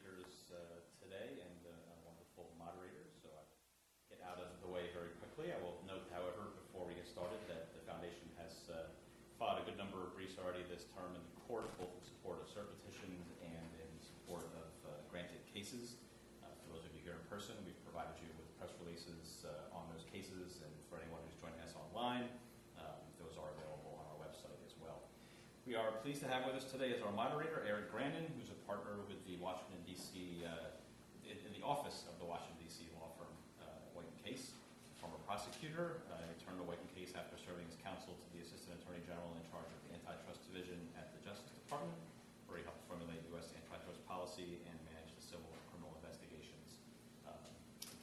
speakers today and wonderful moderators, so I'll get out of the way very quickly. I will note, however, before we get started, that the Foundation has filed a good number of briefs already this term in the court, both in support of cert petitions and in support of granted cases. For those of you here in person, we've provided you with press releases on those cases, and for anyone who's joining us online, those are available on our website as well. We are pleased to have with us today as our moderator, Grannon, who's a partner with the Washington, D.C., in the office of the Washington, D.C. law firm White Case, former prosecutor. He turned to White Case after serving as counsel to the Assistant Attorney General in charge of the Antitrust Division at the Justice Department, where he helped formulate U.S. antitrust policy and manage the civil and criminal investigations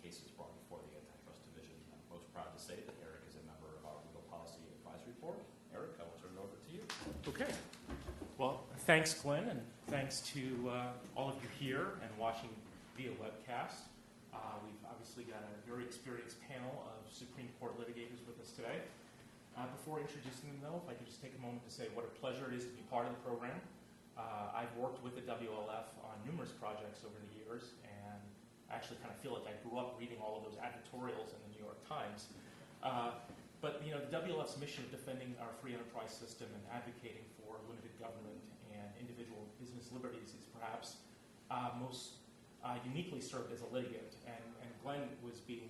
cases brought before the Antitrust Division. I'm most proud to say that Eric is a member of our Legal Policy Advisory Board. Eric, I will turn it over to you. Okay. Well, thanks, Glenn, and thanks to all of you here and watching via webcast. We've obviously got a very experienced panel of Supreme Court litigators with us today. Before introducing them, though, if I could just take a moment to say what a pleasure it is to be part of the program. I've worked with the WLF on numerous projects over the years, and I actually kind of feel like I grew up reading all of those advertorials in the New York Times. But the WLF's mission of defending our free enterprise system and advocating for limited government and individual business liberties is perhaps most uniquely served as a litigant, and Glenn was being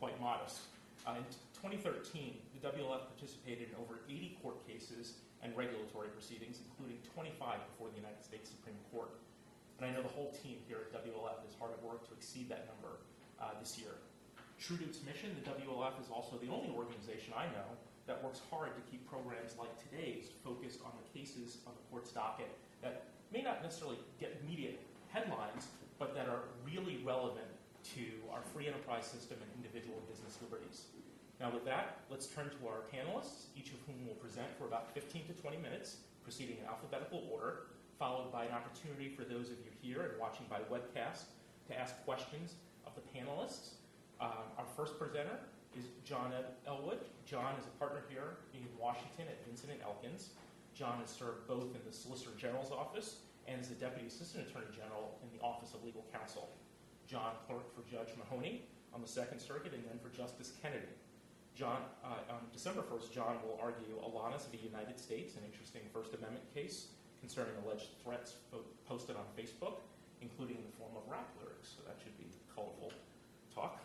quite modest. In 2013, the WLF participated in over 80 court cases and regulatory proceedings, including 25 before the United States Supreme Court. And I know the whole team here at WLF is hard at work to exceed that number this year. True to its mission, the WLF is also the only organization I know that works hard to keep programs like today's focused on the cases on the court's docket that may not necessarily get immediate headlines, but that are really relevant to our free enterprise system and individual business liberties. Now with that, let's turn to our panelists, each of whom will present for about 15 to 20 minutes, proceeding in alphabetical order, followed by an opportunity for those of you here and watching by webcast to ask questions of the panelists. Our first presenter is John Elwood. John is a partner here in Washington at Vinson and Elkins. John has served both in the Solicitor General's office and as the Deputy Assistant Attorney General in the Office of Legal Counsel. John clerked for Judge Mahoney on the Second Circuit and then for Justice Kennedy. On December 1st, John will argue Alanis v. United States, an interesting First Amendment case concerning alleged threats posted on Facebook, including in the form of rap lyrics. So that should be colorful talk.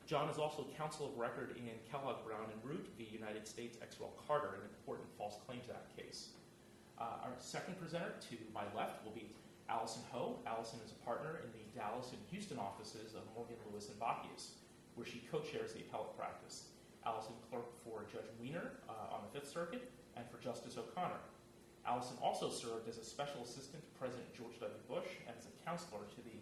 John is also counsel of record in Kellogg, Brown & Root v. United States ex rel. Carter, an important False Claims Act case. Our second presenter to my left will be Allyson Ho. Allyson is a partner in the Dallas and Houston offices of Morgan, Lewis & Bockius, where she co-chairs the appellate practice. Allyson clerked for Judge Wiener on the Fifth Circuit and for Justice O'Connor. Allyson also served as a special assistant to President George W. Bush and as a counselor to the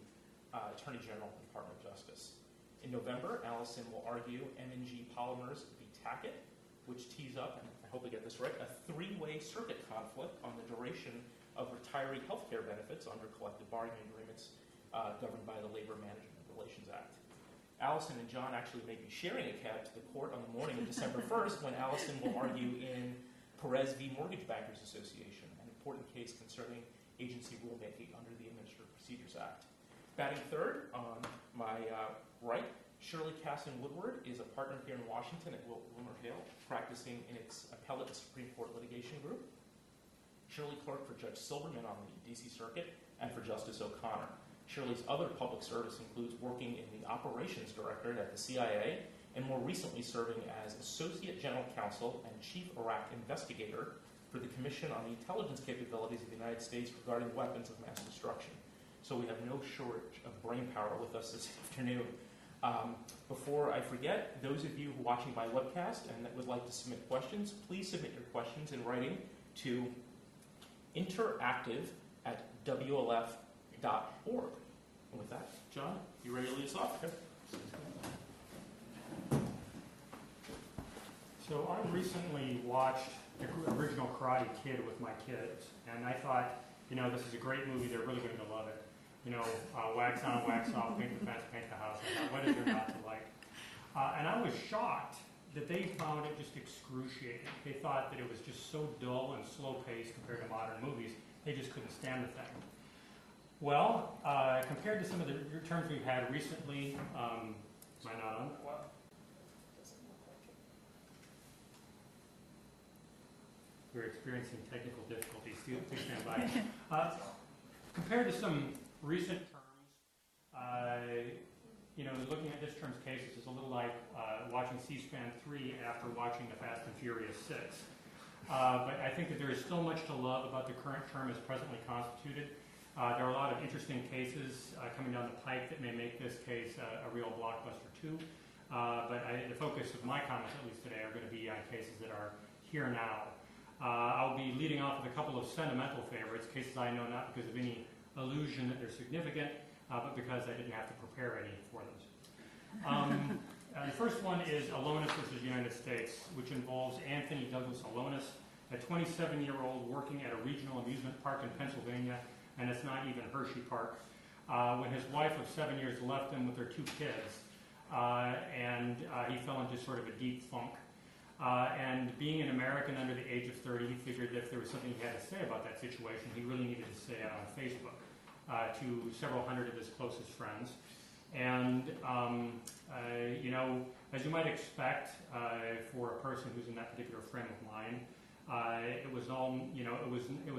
Attorney General of the Department of Justice. In November, Allyson will argue M&G Polymers v. Tackett, which tees up, and I hope I get this right, a three-way circuit conflict on the duration of retiree health care benefits under collective bargaining agreements governed by the Labor Management Relations Act. Allyson and John actually may be sharing a cab to the court on the morning of December 1st when Allyson will argue in Perez v. Mortgage Bankers Association, an important case concerning agency rulemaking under the Administrative Procedures Act. Batting third on my right, Shirley Cassin Woodward is a partner here in Washington at WilmerHale, practicing in its appellate and Supreme Court litigation group. Shirley clerked for Judge Silberman on the D.C. Circuit and for Justice O'Connor. Shirley's other public service includes working in the Operations Directorate at the CIA and more recently serving as Associate General Counsel and Chief Iraq Investigator for the Commission on the Intelligence Capabilities of the United States regarding weapons of mass destruction. So we have no shortage of brain power with us this afternoon. Before I forget, those of you who are watching by webcast and that would like to submit questions, please submit your questions in writing to interactive@wlf.org. And with that, John, you ready to lead us off? Okay. So I recently watched the original Karate Kid with my kids, and I thought, this is a great movie. They're really going to love it. Wax on, wax off, paint the fence, paint the house. I thought, what is there not to like? And I was shocked that they found it just excruciating. They thought that it was just so dull and slow-paced compared to modern movies, they just couldn't stand the thing. Well, compared to some of the terms we've had recently, am I not on? We're experiencing technical difficulties. Please stand by. Compared to some recent terms, looking at this term's cases is a little like watching C-SPAN 3 after watching The Fast and Furious 6. But I think that there is still much to love about the current term as presently constituted. There are a lot of interesting cases coming down the pike that may make this case a real blockbuster too. But the focus of my comments, at least today, are going to be on cases that are here now. I'll be leading off with a couple of sentimental favorites, cases I know not because of any illusion that they're significant, but because I didn't have to prepare any for them. The first one is Alonis versus United States, which involves Anthony Douglas Alonis, a 27-year-old working at a regional amusement park in Pennsylvania, and it's not even Hershey Park, when his wife of 7 years left him with their 2 kids, and he fell into sort of a deep funk. And being an American under the age of 30, he figured that if there was something he had to say about that situation, he really needed to say it on Facebook to several hundred of his closest friends. And, as you might expect for a person who's in that particular frame of mind, it was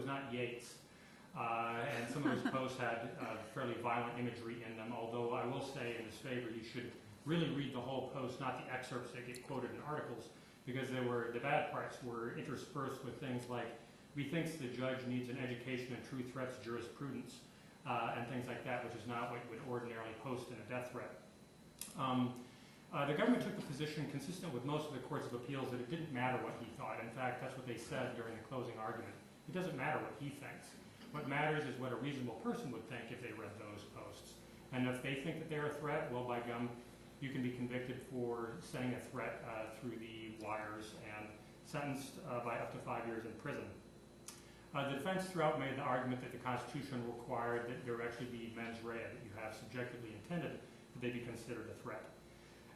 not Yates. And some of his posts had fairly violent imagery in them, although I will say in his favor, you should really read the whole post, not the excerpts that get quoted in articles, because the bad parts were interspersed with things like, methinks the judge needs an education in true threats jurisprudence, and things like that, which is not what you would ordinarily post in a death threat. The government took the position consistent with most of the courts of appeals that it didn't matter what he thought. In fact, that's what they said during the closing argument. It doesn't matter what he thinks. What matters is what a reasonable person would think if they read those posts. And if they think that they're a threat, well, by gum, you can be convicted for sending a threat through the wires and sentenced by up to 5 years in prison. The defense throughout made the argument that the Constitution required that there actually be mens rea, that you have subjectively intended that they be considered a threat.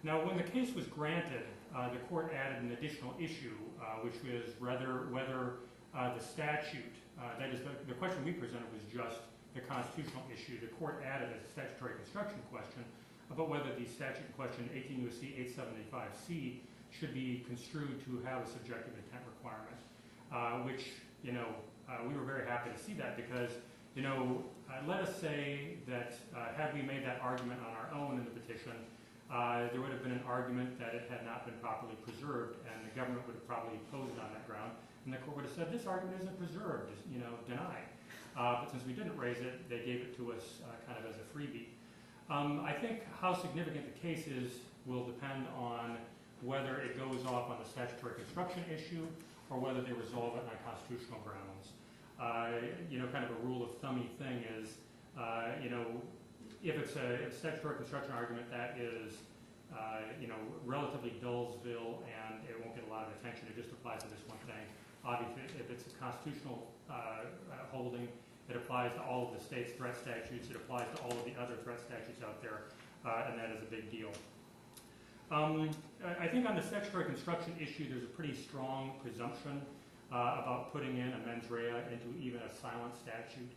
Now, when the case was granted, the court added an additional issue, which was whether the statute, that is, the question we presented was just the constitutional issue. The court added a statutory construction question about whether the statute in question, 18 U.S.C. 875C, should be construed to have a subjective intent requirement, which, we were very happy to see that because, let us say that had we made that argument on our own in the petition, there would have been an argument that it had not been properly preserved, and the government would have probably opposed it on that ground, and the court would have said, this argument isn't preserved, denied. But since we didn't raise it, they gave it to us kind of as a freebie. I think how significant the case is will depend on whether it goes off on the statutory construction issue or whether they resolve it on constitutional grounds. Kind of a rule of thummy thing is, if it's a statutory construction argument that is, relatively Dullsville and it won't get a lot of attention, it just applies to this one thing. Obviously, if it's a constitutional holding, it applies to all of the state's threat statutes, it applies to all of the other threat statutes out there, and that is a big deal. I think on the statutory construction issue, there's a pretty strong presumption about putting in a mens rea into even a silent statute.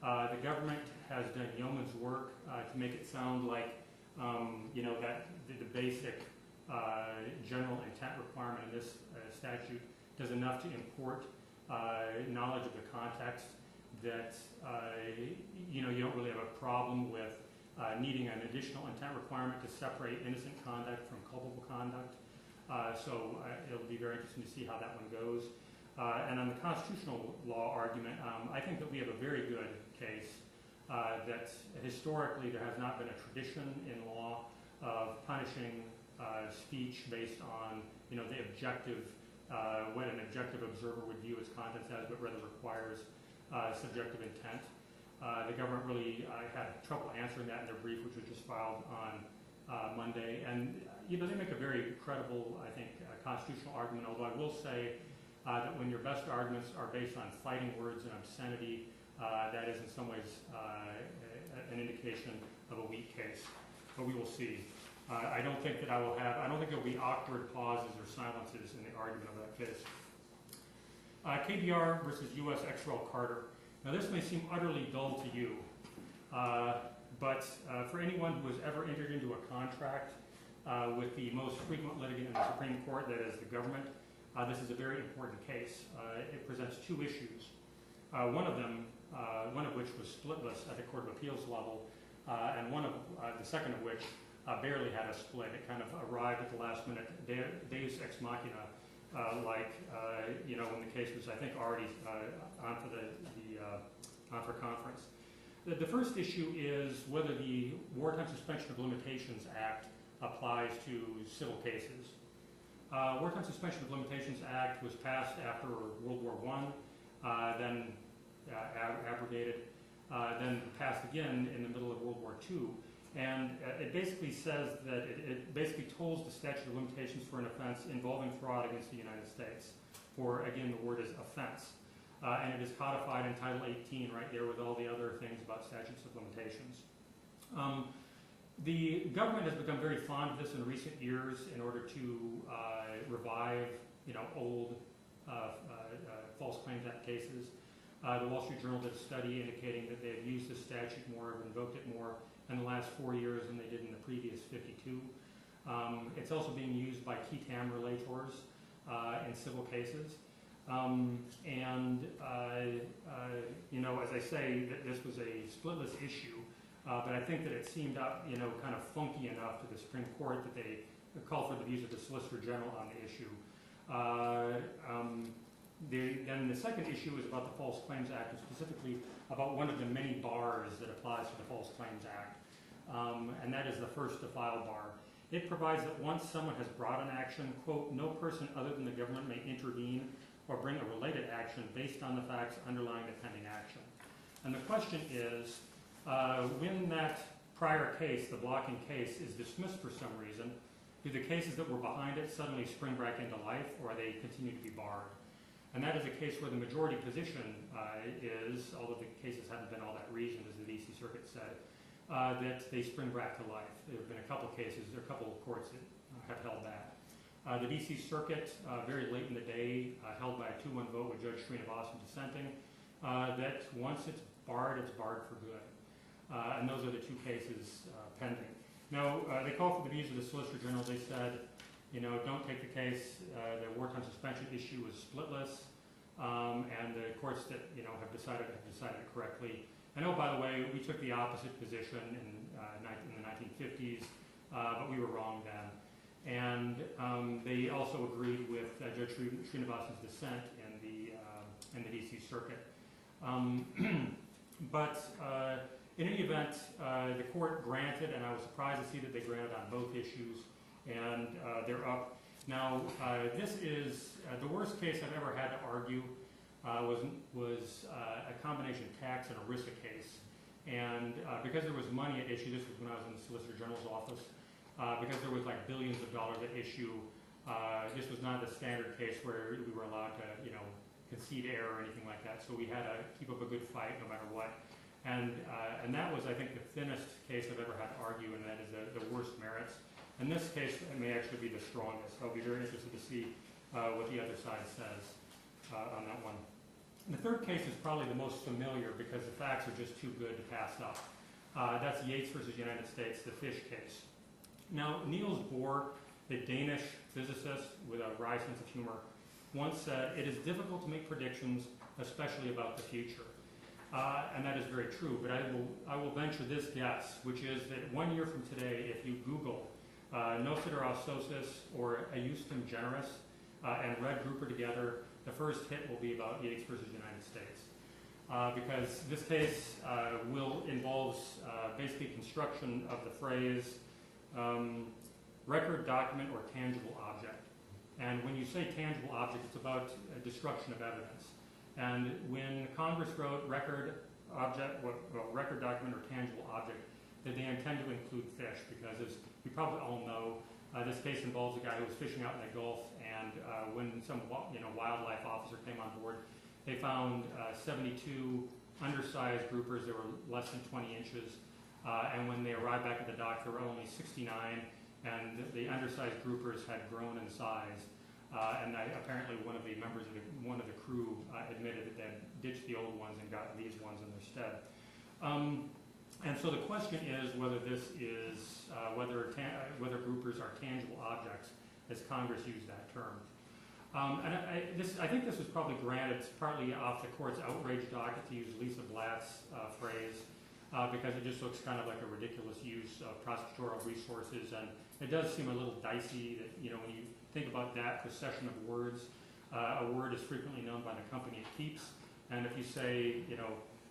The government has done yeoman's work to make it sound like, that the basic general intent requirement in this statute does enough to import knowledge of the context that, you don't really have a problem with needing an additional intent requirement to separate innocent conduct from culpable conduct. So it'll be very interesting to see how that one goes. And on the constitutional law argument, I think that we have a very good case that historically there has not been a tradition in law of punishing speech based on, the objective, what an objective observer would view its contents as, but rather requires subjective intent. The government really had trouble answering that in their brief, which was just filed on Monday. And, they make a very credible, I think, constitutional argument, although I will say that when your best arguments are based on fighting words and obscenity, that is in some ways an indication of a weak case. But we will see. I don't think that I don't think there will be awkward pauses or silences in the argument of that case. KBR versus U.S. X. Carter. Now this may seem utterly dull to you, But for anyone who has ever entered into a contract with the most frequent litigant in the Supreme Court, that is the government, this is a very important case. It presents two issues. One of which was splitless at the Court of Appeals level, and the second of which barely had a split. It kind of arrived at the last minute, deus ex machina, when the case was, I think, already on for conference. The first issue is whether the Wartime Suspension of Limitations Act applies to civil cases. Wartime Suspension of Limitations Act was passed after World War I, then abrogated, then passed again in the middle of World War II. And it basically says that it basically tolls the statute of limitations for an offense involving fraud against the United States. For, again, the word is offense. And it is codified in Title 18 right there with all the other things about statutes of limitations. The government has become very fond of this in recent years in order to revive, old False Claims Act cases. The Wall Street Journal did a study indicating that they've used this statute more, have invoked it more in the last 4 years than they did in the previous 52. It's also being used by qui tam relators in civil cases. As I say, this was a splitless issue, but I think that it seemed kind of funky enough to the Supreme Court that they called for the views of the Solicitor General on the issue. Then the second issue is about the False Claims Act, and specifically about one of the many bars that applies to the False Claims Act, and that is the first to file bar. It provides that once someone has brought an action, quote, no person other than the government may intervene or bring a related action based on the facts underlying the pending action. And the question is, when that prior case, the blocking case, is dismissed for some reason, do the cases that were behind it suddenly spring back into life, or they continue to be barred? And that is a case where the majority position is, although the cases haven't been all that reasoned, as the D.C. Circuit said, that they spring back to life. There have been a couple cases, there are a couple of courts that have held that. The D.C. Circuit, very late in the day, held by a 2-1 vote with Judge Srinivasan dissenting, that once it's barred for good. And those are the two cases pending. Now, they called for the views of the Solicitor General. They said, don't take the case. The wartime suspension issue was splitless, and the courts that have decided it correctly. I know, by the way, we took the opposite position in the 1950s, but we were wrong then. And they also agreed with Judge Srinivasan's dissent in the D.C. Circuit. In any event, the court granted, and I was surprised to see that they granted on both issues, and they're up. Now, this is the worst case I've ever had to argue was a combination tax and ERISA case. And because there was money at issue, this was when I was in the Solicitor General's office, because there was like billions of dollars at issue, this was not the standard case where we were allowed to, concede error or anything like that. So we had to keep up a good fight no matter what. And that was, I think, the thinnest case I've ever had to argue, and that is the worst merits. And this case may actually be the strongest. I'll be very interested to see what the other side says on that one. And the third case is probably the most familiar because the facts are just too good to pass up. That's Yates versus United States, the fish case. Now, Niels Bohr, the Danish physicist with a wry sense of humor, once said, "It is difficult to make predictions, especially about the future." And that is very true, but I will venture this guess, which is that 1 year from today, if you Google Nocitor ossosus or Euston generis and red grouper together, the first hit will be about Yates versus United States. Because this case involves basically construction of the phrase record, document, or tangible object. And when you say tangible object, it's about destruction of evidence. And when Congress wrote record, record, document, or tangible object, that they intend to include fish, because as you probably all know, this case involves a guy who was fishing out in the Gulf, and when some wildlife officer came on board, they found 72 undersized groupers that were less than 20 inches, and when they arrived back at the dock, there were only 69, and the undersized groupers had grown in size. And apparently one of the members of one of the crew admitted that they had ditched the old ones and gotten these ones in their stead. And so the question is whether this is, whether groupers are tangible objects, as Congress used that term. I think this was probably granted partly off the court's outrage docket, to use Lisa Blatt's phrase, because it just looks kind of like a ridiculous use of prosecutorial resources, and it does seem a little dicey that, when you think about that procession of words, a word is frequently known by the company it keeps, and if you say,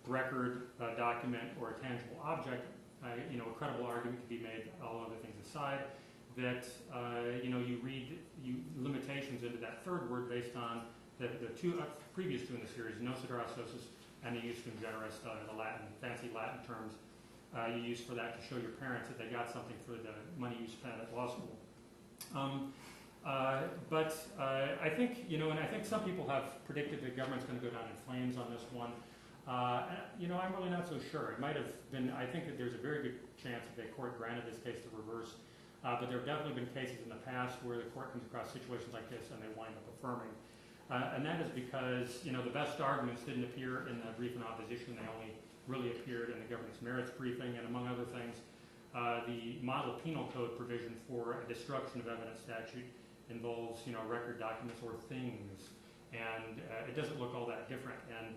record, document, or a tangible object, a credible argument can be made, all other things aside, that you read limitations into that third word based on the two previous two in the series, nociter ausosus and the jus cum generis, the fancy Latin terms you use for that to show your parents that they got something for the money you spent at law school. But I think, and I think some people have predicted the government's going to go down in flames on this one. I'm really not so sure. It might have been, I think that there's a very good chance that the court granted this case to reverse. But there have definitely been cases in the past where the court comes across situations like this and they wind up affirming. And that is because, the best arguments didn't appear in the brief in opposition. They only really appeared in the government's merits briefing. And among other things, the model penal code provision for a destruction of evidence statute involves, record documents or things. And it doesn't look all that different. And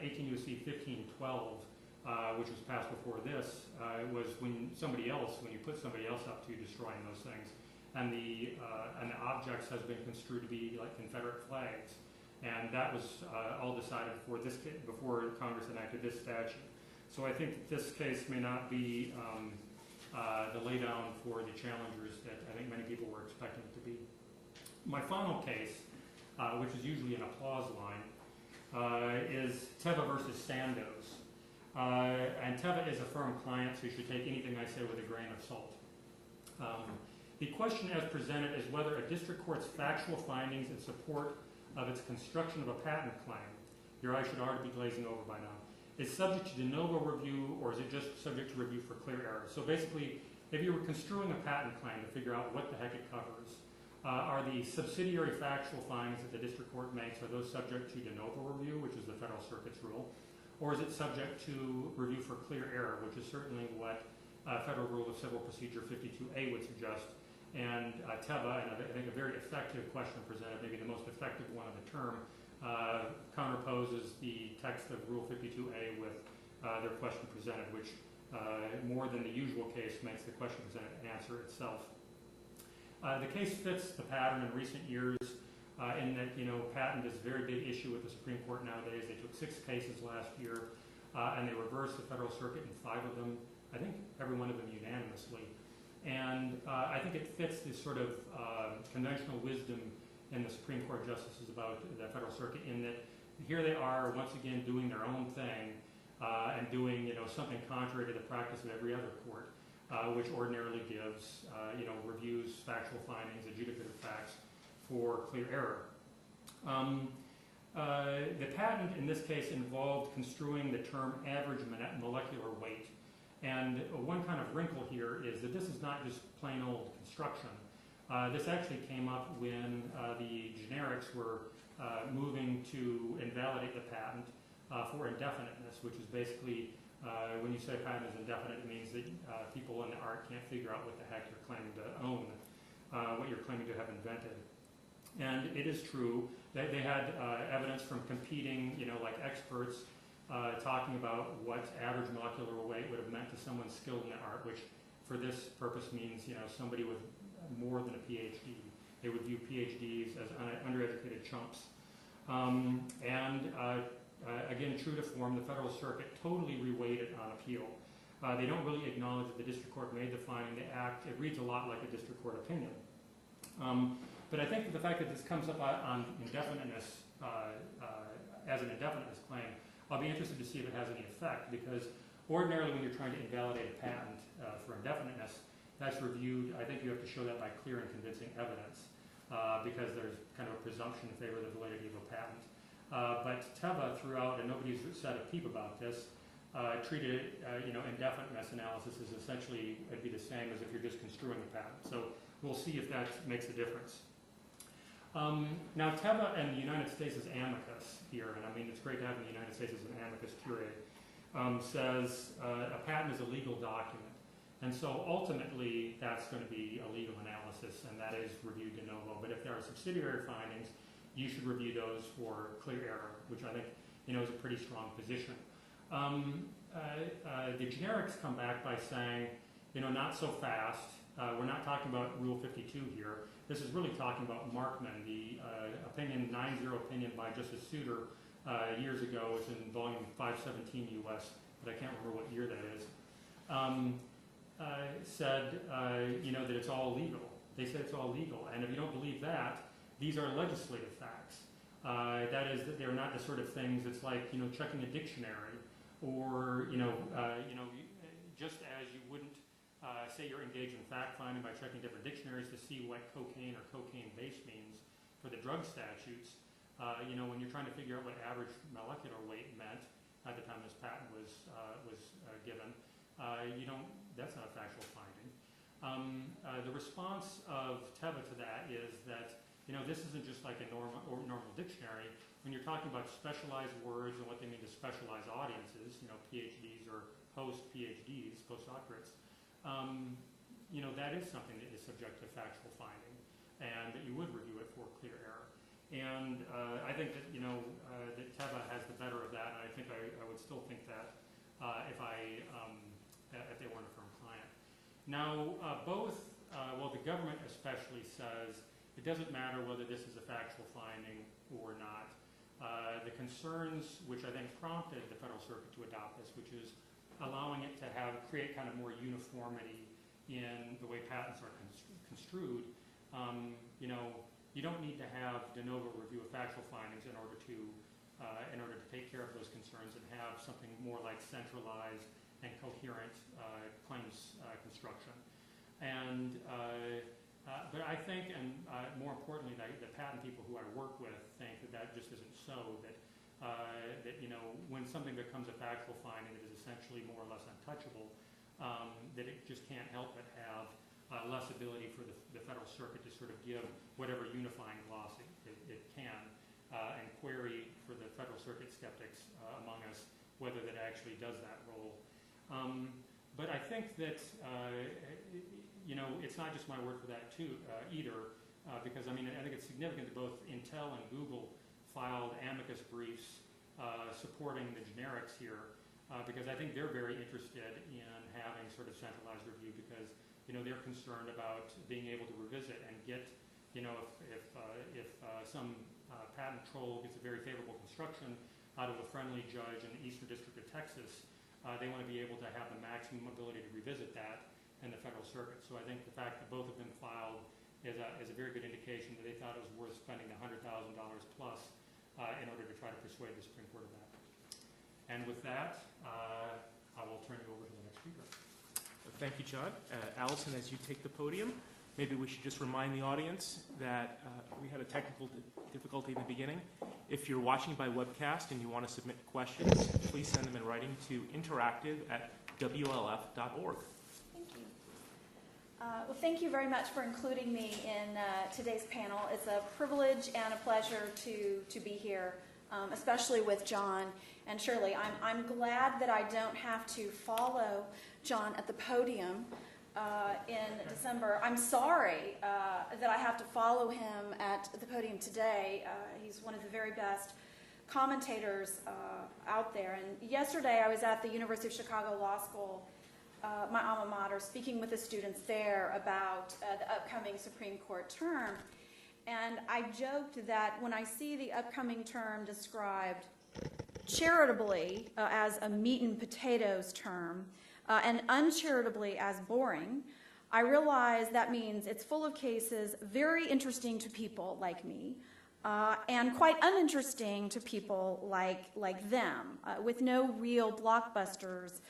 18 U.S.C. 1512, which was passed before this, was when you put somebody else up to destroying those things, and the objects has been construed to be like Confederate flags, and that was all decided before Congress enacted this statute. So I think that this case may not be the laydown for the challengers that I think many people were expecting it to be. My final case, which is usually an applause line, is Teva versus Sandoz. And Teva is a firm client, so you should take anything I say with a grain of salt. The question as presented is whether a district court's factual findings in support of its construction of a patent claim, your eyes should already be glazing over by now, is subject to de novo review, or is it just subject to review for clear error? So basically, if you were construing a patent claim to figure out what the heck it covers, are the subsidiary factual findings that the district court makes, are those subject to de novo review, which is the Federal Circuit's rule? Or is it subject to review for clear error, which is certainly what Federal Rule of Civil Procedure 52A would suggest. And Teva, and I think a very effective question presented, maybe the most effective one of the term, counterposes the text of Rule 52A with their question presented, which more than the usual case makes the question presented answer itself. The case fits the pattern in recent years in that, patent is a very big issue with the Supreme Court nowadays. They took 6 cases last year, and they reversed the Federal Circuit in 5 of them, I think every one of them unanimously. And I think it fits this sort of conventional wisdom in the Supreme Court justices about the Federal Circuit, in that here they are once again doing their own thing and doing something contrary to the practice of every other court, which ordinarily gives reviews, factual findings, adjudicative facts for clear error. The patent in this case involved construing the term average molecular weight. And one kind of wrinkle here is that this is not just plain old construction. This actually came up when the generics were moving to invalidate the patent for indefiniteness, which is basically when you say patent is indefinite, it means that people in the art can't figure out what the heck you're claiming to own, what you're claiming to have invented. And it is true that they had evidence from competing, like experts talking about what average molecular weight would have meant to someone skilled in the art, which for this purpose means, somebody with more than a PhD. They would view PhDs as undereducated chumps. Again, true to form, the Federal Circuit totally reweighed it on appeal. They don't really acknowledge that the district court made the finding. It reads a lot like a district court opinion. But I think that the fact that this comes up on indefiniteness, as an indefiniteness claim, I'll be interested to see if it has any effect, because ordinarily when you're trying to invalidate a patent for indefiniteness, that's reviewed. I think you have to show that by clear and convincing evidence, because there's kind of a presumption in favor of the validity of a patent. But Teva throughout, and nobody's said a peep about this, treated indefiniteness analysis as essentially, it'd be the same as if you're just construing a patent. So we'll see if that makes a difference. Now, Teva and the United States is amicus here, and I mean, it's great to have the United States as an amicus curiae. says a patent is a legal document. And so ultimately, that's going to be a legal analysis, and that is reviewed de novo. But if there are subsidiary findings, you should review those for clear error, which I think is a pretty strong position. The generics come back by saying, not so fast. We're not talking about Rule 52 here. This is really talking about Markman, the 9-0 opinion by Justice Souter years ago. It's in volume 517 U.S., but I can't remember what year that is. Said, that it's all legal. They said it's all legal, and if you don't believe that, these are legislative facts. That is, that they're not the sort of things. It's like checking a dictionary, or just as you wouldn't say you're engaged in fact finding by checking different dictionaries to see what cocaine or cocaine base means for the drug statutes. When you're trying to figure out what average molecular weight meant at the time this patent was given, that's not a factual finding. The response of Teva to that is that this isn't just like a normal dictionary. When you're talking about specialized words and what they mean to specialized audiences, PhDs or post-PhDs, postdoctorates, that is something that is subject to factual finding, and that you would review it for clear error. And I think that that Teva has the better of that, and I think I would still think that if they weren't a firm client. Now, the government especially says it doesn't matter whether this is a factual finding or not. The concerns which I think prompted the Federal Circuit to adopt this, which is allowing it to create kind of more uniformity in the way patents are construed. You don't need to have de novo review of factual findings in order to take care of those concerns and have something more like centralized and coherent claims construction. And but I think, and more importantly, the patent people who I work with think that just isn't so. That when something becomes a factual finding that is essentially more or less untouchable, that it just can't help but have less ability for the Federal Circuit to sort of give whatever unifying gloss it can, and query for the Federal Circuit skeptics among us whether that actually does that role. But I think that it's not just my word for that either, because I think it's significant that both Intel and Google filed amicus briefs supporting the generics here, because I think they're very interested in having sort of centralized review, because they're concerned about being able to revisit and get if some patent troll gets a very favorable construction out of a friendly judge in the Eastern District of Texas, they want to be able to have the maximum ability to revisit that in the Federal Circuit. So I think the fact that both of them filed is a very good indication that they thought it was worth spending the $100,000 plus in order to try to persuade the Supreme Court of that. And with that, I will turn it over to the next speaker. Thank you, John. Allyson, as you take the podium, maybe we should just remind the audience that we had a technical difficulty in the beginning. If you're watching by webcast and you want to submit questions, please send them in writing to interactive@WLF.org. Thank you. Well, thank you very much for including me in today's panel. It's a privilege and a pleasure to be here, especially with John and Shirley. I'm glad that I don't have to follow John at the podium in December. I'm sorry that I have to follow him at the podium today. He's one of the very best commentators out there. And yesterday I was at the University of Chicago Law School, my alma mater, speaking with the students there about the upcoming Supreme Court term. And I joked that when I see the upcoming term described charitably as a meat and potatoes term, and uncharitably as boring, I realize that means it's full of cases very interesting to people like me, and quite uninteresting to people like them, with no real blockbusters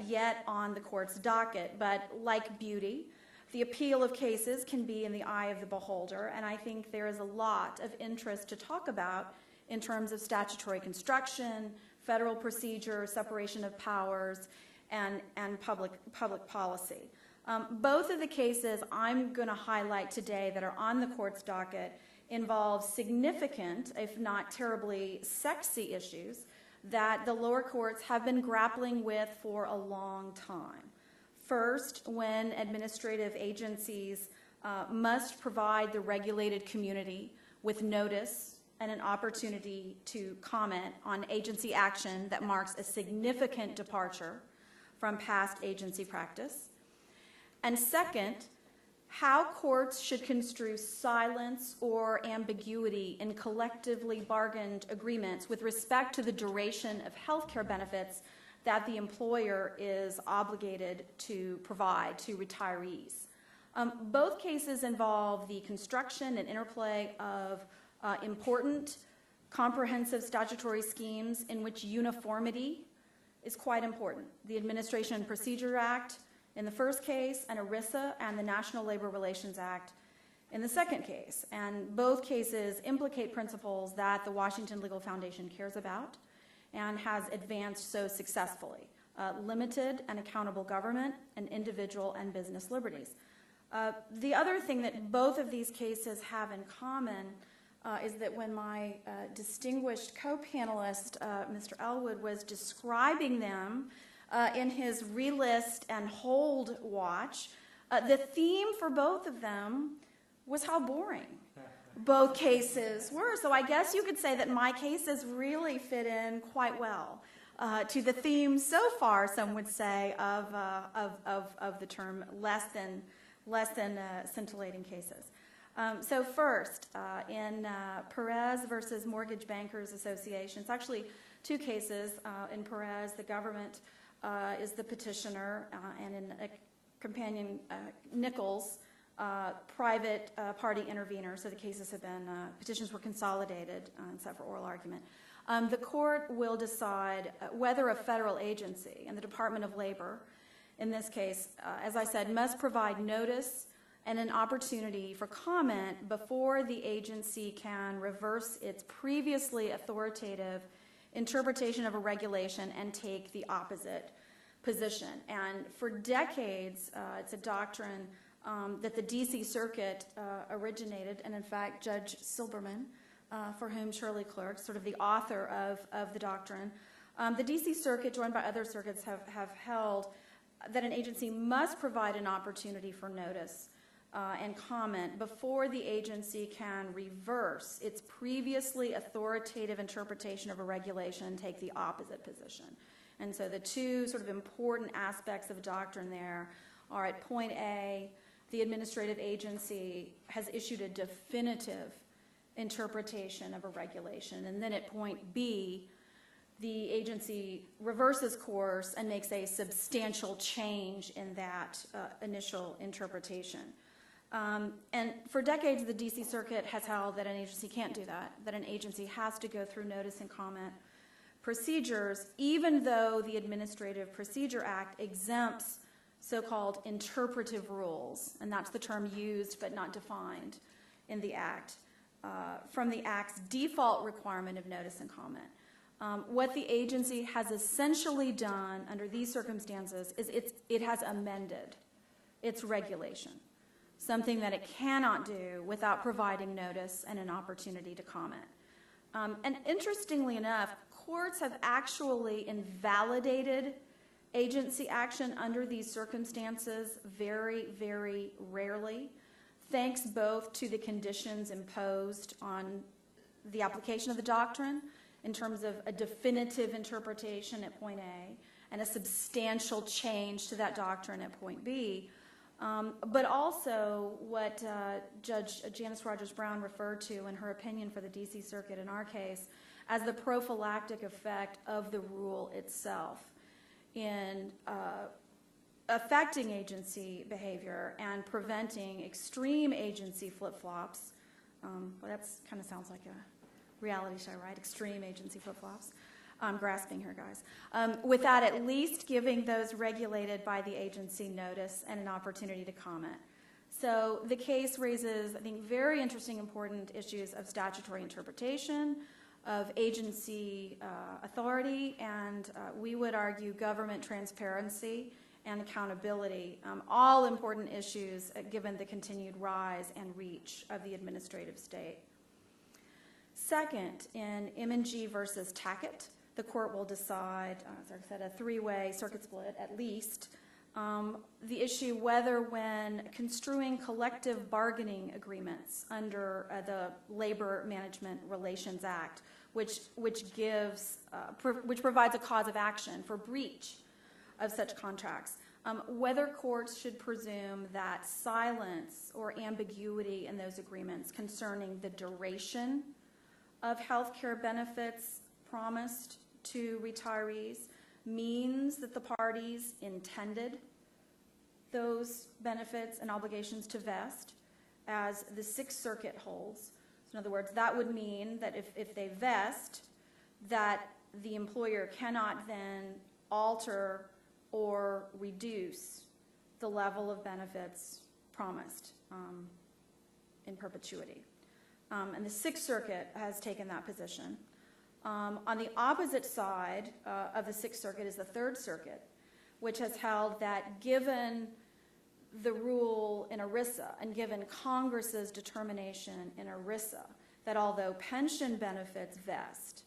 yet on the court's docket. But like beauty, the appeal of cases can be in the eye of the beholder, and I think there is a lot of interest to talk about in terms of statutory construction, federal procedure, separation of powers, and public policy. Both of the cases I'm going to highlight today that are on the court's docket involve significant, if not terribly sexy issues that the lower courts have been grappling with for a long time. First, when administrative agencies must provide the regulated community with notice and an opportunity to comment on agency action that marks a significant departure from past agency practice. And second, how courts should construe silence or ambiguity in collectively bargained agreements with respect to the duration of health care benefits that the employer is obligated to provide to retirees. Both cases involve the construction and interplay of important, comprehensive statutory schemes in which uniformity is quite important. The Administration and Procedure Act in the first case, and ERISA and the National Labor Relations Act in the second case. And both cases implicate principles that the Washington Legal Foundation cares about and has advanced so successfully: limited and accountable government and individual and business liberties. The other thing that both of these cases have in common is that when my distinguished co-panelist, Mr. Elwood, was describing them in his relist and hold watch, the theme for both of them was how boring both cases were. So I guess you could say that my cases really fit in quite well to the theme so far, some would say, of the term less than scintillating cases. So first, in Perez versus Mortgage Bankers Association, it's actually two cases. In Perez, the government is the petitioner, and in a companion, Nichols, private party intervener. So the cases have been, petitions were consolidated and set for oral argument. The court will decide whether a federal agency, and the Department of Labor, in this case, as I said, must provide notice and an opportunity for comment before the agency can reverse its previously authoritative interpretation of a regulation and take the opposite position. And for decades, it's a doctrine that the D.C. Circuit originated, and in fact, Judge Silberman, for whom Shirley clerks, sort of the author of the doctrine, the D.C. Circuit, joined by other circuits, have held that an agency must provide an opportunity for notice and comment before the agency can reverse its previously authoritative interpretation of a regulation and take the opposite position. And so the two sort of important aspects of doctrine there are: at point A, the administrative agency has issued a definitive interpretation of a regulation, and then at point B, the agency reverses course and makes a substantial change in that initial interpretation. And for decades, the D.C. Circuit has held that an agency can't do that an agency has to go through notice and comment procedures, even though the Administrative Procedure Act exempts so-called interpretive rules, and that's the term used but not defined in the Act, from the Act's default requirement of notice and comment. What the agency has essentially done under these circumstances is it has amended its regulation, something that it cannot do without providing notice and an opportunity to comment. And interestingly enough, courts have actually invalidated agency action under these circumstances very, very rarely, thanks both to the conditions imposed on the application of the doctrine in terms of a definitive interpretation at point A and a substantial change to that doctrine at point B, but also what Judge Janice Rogers Brown referred to in her opinion for the D.C. Circuit in our case as the prophylactic effect of the rule itself in affecting agency behavior and preventing extreme agency flip-flops. Well, that kind of sounds like a reality show, right? Extreme agency flip-flops. I'm grasping here, guys. Without at least giving those regulated by the agency notice and an opportunity to comment. So the case raises, I think, very interesting, important issues of statutory interpretation, of agency authority, and we would argue government transparency and accountability, all important issues given the continued rise and reach of the administrative state. Second, in M&G versus Tackett, the court will decide, as I said, a three-way circuit split at least, the issue whether when construing collective bargaining agreements under the Labor Management Relations Act, which provides a cause of action for breach of such contracts, whether courts should presume that silence or ambiguity in those agreements concerning the duration of health care benefits promised to retirees means that the parties intended those benefits and obligations to vest, as the Sixth Circuit holds. So in other words, that would mean that if they vest, that the employer cannot then alter or reduce the level of benefits promised in perpetuity. And the Sixth Circuit has taken that position. On the opposite side of the Sixth Circuit is the Third Circuit, which has held that given the rule in ERISA and given Congress's determination in ERISA that although pension benefits vest,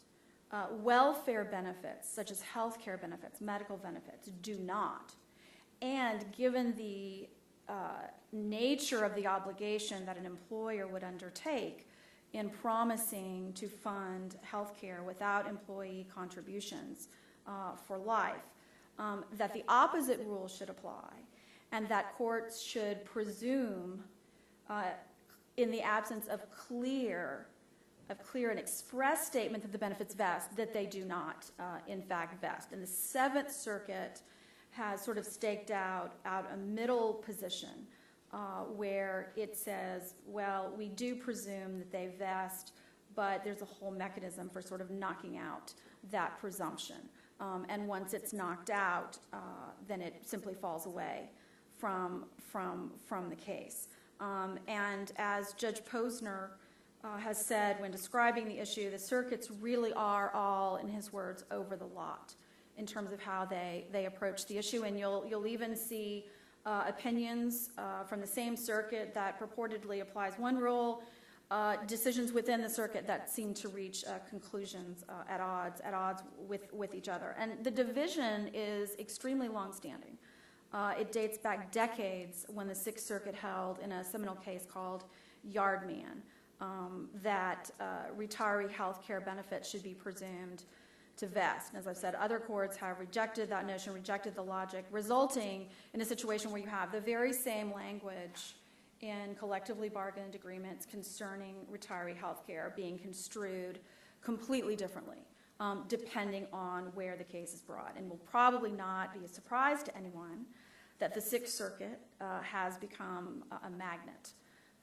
welfare benefits such as health care benefits, medical benefits do not. And given the nature of the obligation that an employer would undertake in promising to fund health care without employee contributions for life, that the opposite rule should apply, and that courts should presume, in the absence of clear and express statement that the benefits vest, that they do not, in fact, vest. And the Seventh Circuit has sort of staked out a middle position where it says, well, we do presume that they vest, but there's a whole mechanism for sort of knocking out that presumption. And once it's knocked out, then it simply falls away from the case. And as Judge Posner has said when describing the issue, the circuits really are all, in his words, over the lot in terms of how they approach the issue. And you'll even see opinions from the same circuit that purportedly applies one rule, decisions within the circuit that seem to reach conclusions at odds with each other. And the division is extremely longstanding. It dates back decades when the Sixth Circuit held in a seminal case called Yardman that retiree health care benefits should be presumed to vest. And as I've said, other courts have rejected that notion, rejected the logic, resulting in a situation where you have the very same language in collectively bargained agreements concerning retiree health care being construed completely differently, depending on where the case is brought. And will probably not be a surprise to anyone that the Sixth Circuit has become a magnet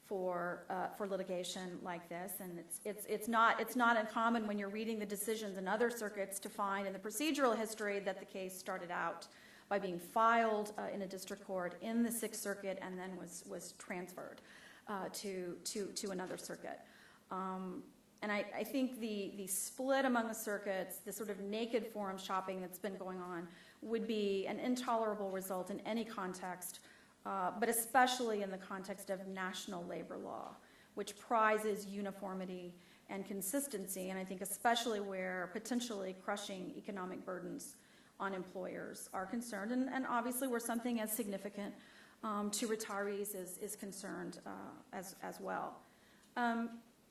for litigation like this, and it's not uncommon when you're reading the decisions in other circuits to find in the procedural history that the case started out by being filed in a district court in the Sixth Circuit and then was transferred to another circuit. And I think the split among the circuits, the sort of naked forum shopping that's been going on, would be an intolerable result in any context, but especially in the context of national labor law, which prizes uniformity and consistency, and I think especially where potentially crushing economic burdens on employers are concerned, and obviously where something as significant to retirees is concerned as well.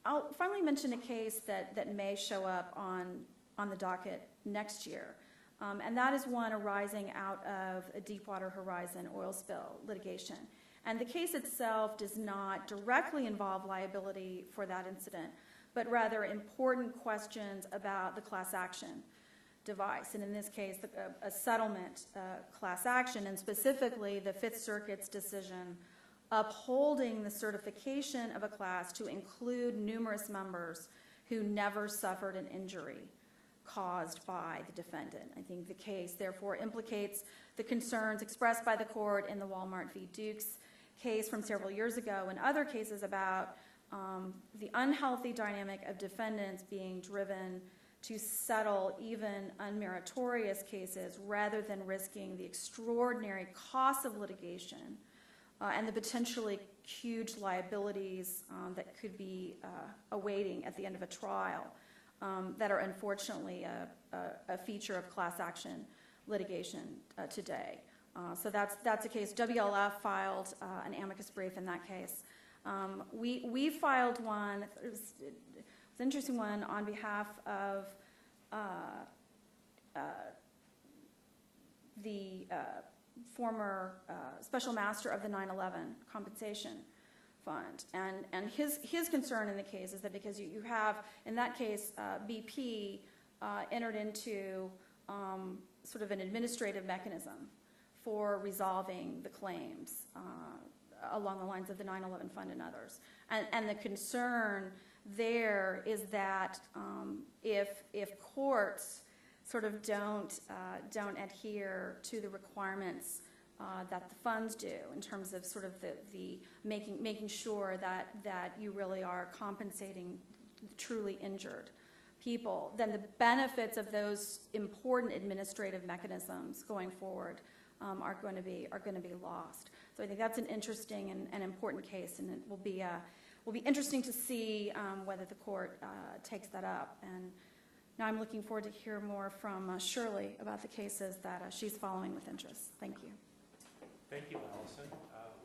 I'll finally mention a case that may show up on the docket next year, and that is one arising out of a Deepwater Horizon oil spill litigation. And the case itself does not directly involve liability for that incident, but rather important questions about the class action device. And in this case, a settlement class action, and specifically the Fifth Circuit's decision upholding the certification of a class to include numerous members who never suffered an injury caused by the defendant. I think the case therefore implicates the concerns expressed by the court in the Walmart v. Dukes case from several years ago and other cases about the unhealthy dynamic of defendants being driven to settle even unmeritorious cases rather than risking the extraordinary cost of litigation and the potentially huge liabilities that could be awaiting at the end of a trial that are unfortunately a feature of class action litigation today. So that's a case. WLF filed an amicus brief in that case. We filed one. It was an interesting one on behalf of the former special master of the 9/11 compensation fund, and his concern in the case is that because you have in that case BP entered into sort of an administrative mechanism for resolving the claims along the lines of the 9/11 fund and others, and the concern there is that if courts sort of don't adhere to the requirements that the funds do in terms of sort of the making sure that you really are compensating truly injured people, then the benefits of those important administrative mechanisms going forward are going to be lost. So I think that's an interesting and important case, and it will be interesting to see whether the court takes that up. And now I'm looking forward to hear more from Shirley about the cases that she's following with interest. Thank you. Thank you, Allyson.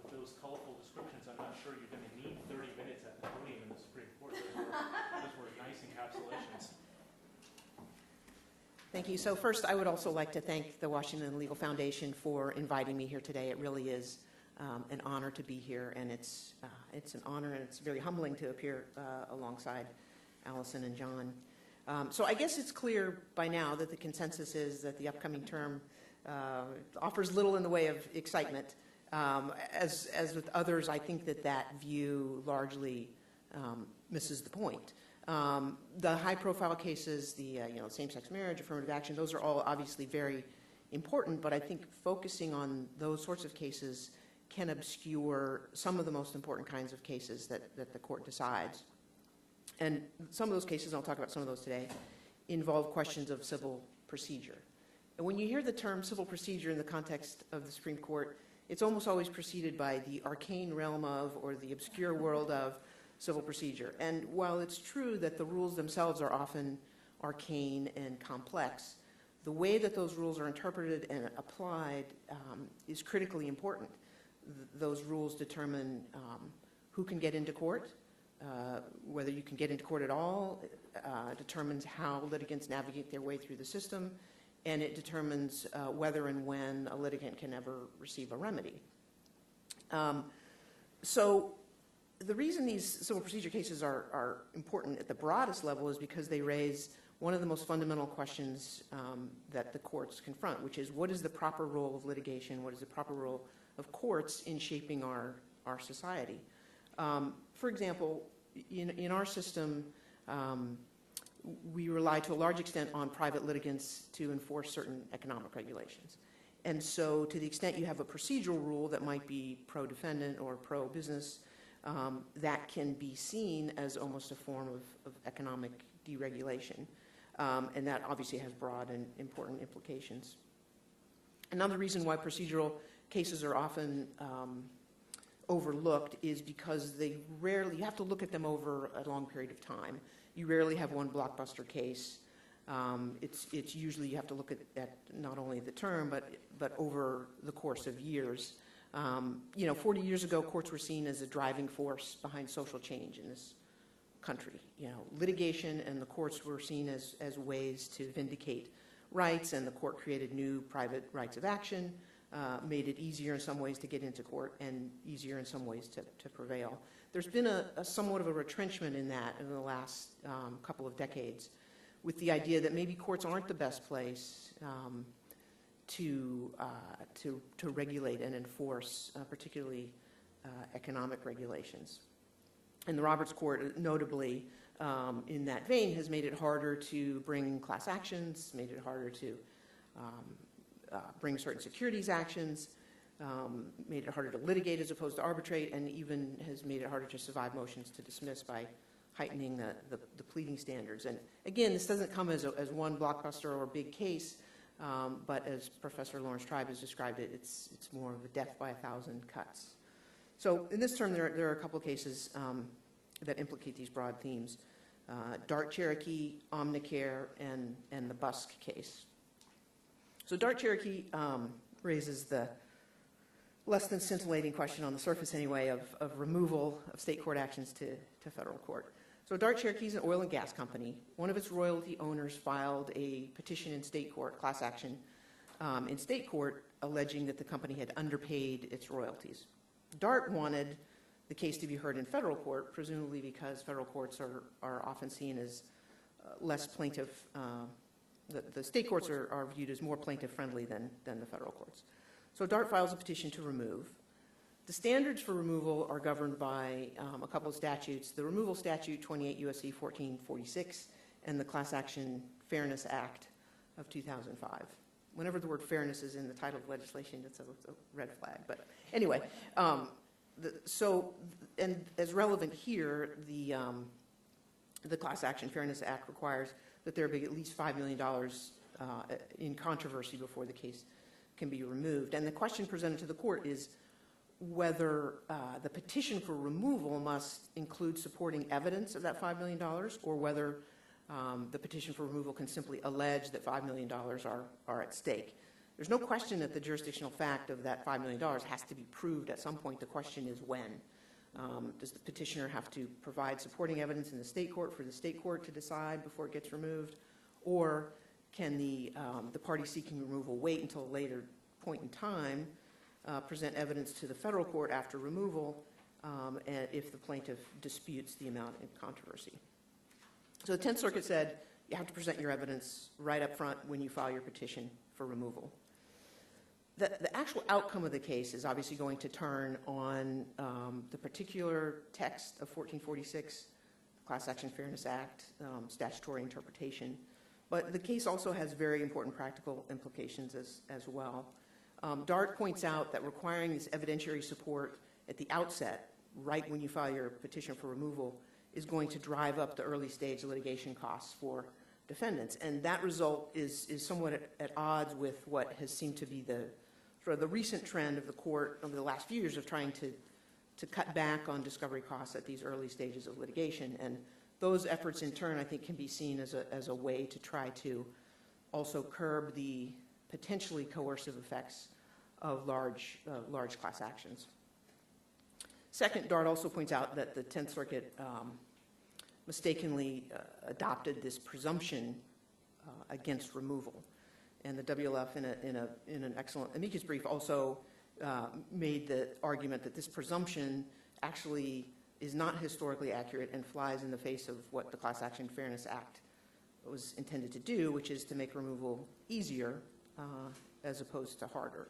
With those colorful descriptions, I'm not sure you're going to need 30 minutes at the podium in the Supreme Court. Those were nice encapsulations. Thank you. So first, I would also like to thank the Washington Legal Foundation for inviting me here today. It really is an honor to be here, and it's an honor, and it's very humbling to appear alongside Allyson and John. So I guess it's clear by now that the consensus is that the upcoming term offers little in the way of excitement. As with others, I think that view largely misses the point. The high-profile cases, the same-sex marriage, affirmative action, those are all obviously very important, but I think focusing on those sorts of cases can obscure some of the most important kinds of cases that the court decides. And some of those cases, and I'll talk about some of those today, involve questions of civil procedure. And when you hear the term civil procedure in the context of the Supreme Court, it's almost always preceded by the arcane realm of, or the obscure world of, civil procedure. And while it's true that the rules themselves are often arcane and complex, the way that those rules are interpreted and applied is critically important. Those rules determine who can get into court, whether you can get into court at all, determines how litigants navigate their way through the system, and it determines whether and when a litigant can ever receive a remedy. So the reason these civil procedure cases are important at the broadest level is because they raise one of the most fundamental questions that the courts confront, which is what is the proper role of litigation, what is the proper role of courts in shaping our society. For example, in our system, we rely to a large extent on private litigants to enforce certain economic regulations. And so to the extent you have a procedural rule that might be pro-defendant or pro-business, that can be seen as almost a form of economic deregulation. And that obviously has broad and important implications. Another reason why procedural cases are often overlooked is because you have to look at them over a long period of time. You rarely have one blockbuster case. It's usually you have to look at not only the term, but over the course of years. 40 years ago, courts were seen as a driving force behind social change in this country. Litigation and the courts were seen as ways to vindicate rights, and the court created new private rights of action, made it easier in some ways to get into court and easier in some ways to prevail. There's been a somewhat of a retrenchment in that in the last couple of decades, with the idea that maybe courts aren't the best place to regulate and enforce, particularly economic regulations. And the Roberts Court, notably, in that vein, has made it harder to bring class actions, made it harder to bring certain securities actions, made it harder to litigate as opposed to arbitrate, and even has made it harder to survive motions to dismiss by heightening the pleading standards. And again, this doesn't come as one blockbuster or big case, but as Professor Lawrence Tribe has described it, it's more of a death by 1,000 cuts. So in this term, there are a couple of cases that implicate these broad themes. Dart Cherokee, Omnicare, and the Busk case. So Dart Cherokee raises the less than scintillating question on the surface anyway of removal of state court actions to federal court. So Dart Cherokee is an oil and gas company. One of its royalty owners filed a petition in state court, class action, in state court, alleging that the company had underpaid its royalties. Dart wanted the case to be heard in federal court, presumably because federal courts are often seen as less plaintiff, the state courts are viewed as more plaintiff-friendly than the federal courts. So Dart files a petition to remove. The standards for removal are governed by a couple of statutes, the removal statute, 28 U.S.C. 1446, and the Class Action Fairness Act of 2005. Whenever the word fairness is in the title of legislation, it's a red flag. But anyway, and as relevant here, the Class Action Fairness Act requires that there be at least $5 million in controversy before the case can be removed. And the question presented to the court is whether the petition for removal must include supporting evidence of that $5 million, or whether the petition for removal can simply allege that $5 million are at stake. There's no question that the jurisdictional fact of that $5 million has to be proved at some point. The question is when. Does the petitioner have to provide supporting evidence in the state court for the state court to decide before it gets removed? Or can the party seeking removal wait until a later point in time, present evidence to the federal court after removal and if the plaintiff disputes the amount in controversy? So the 10th Circuit said you have to present your evidence right up front when you file your petition for removal. The actual outcome of the case is obviously going to turn on the particular text of 1446, Class Action Fairness Act, statutory interpretation. But the case also has very important practical implications as well. Dart points out that requiring this evidentiary support at the outset, right when you file your petition for removal, is going to drive up the early stage litigation costs for defendants. And that result is somewhat at odds with what has seemed to be the recent trend of the court over the last few years of trying to cut back on discovery costs at these early stages of litigation. And those efforts in turn, I think, can be seen as a way to try to also curb the potentially coercive effects of large class actions. Second, Dart also points out that the 10th Circuit mistakenly adopted this presumption against removal. And the WLF, in an excellent amicus brief, also made the argument that this presumption actually is not historically accurate and flies in the face of what the Class Action Fairness Act was intended to do, which is to make removal easier as opposed to harder.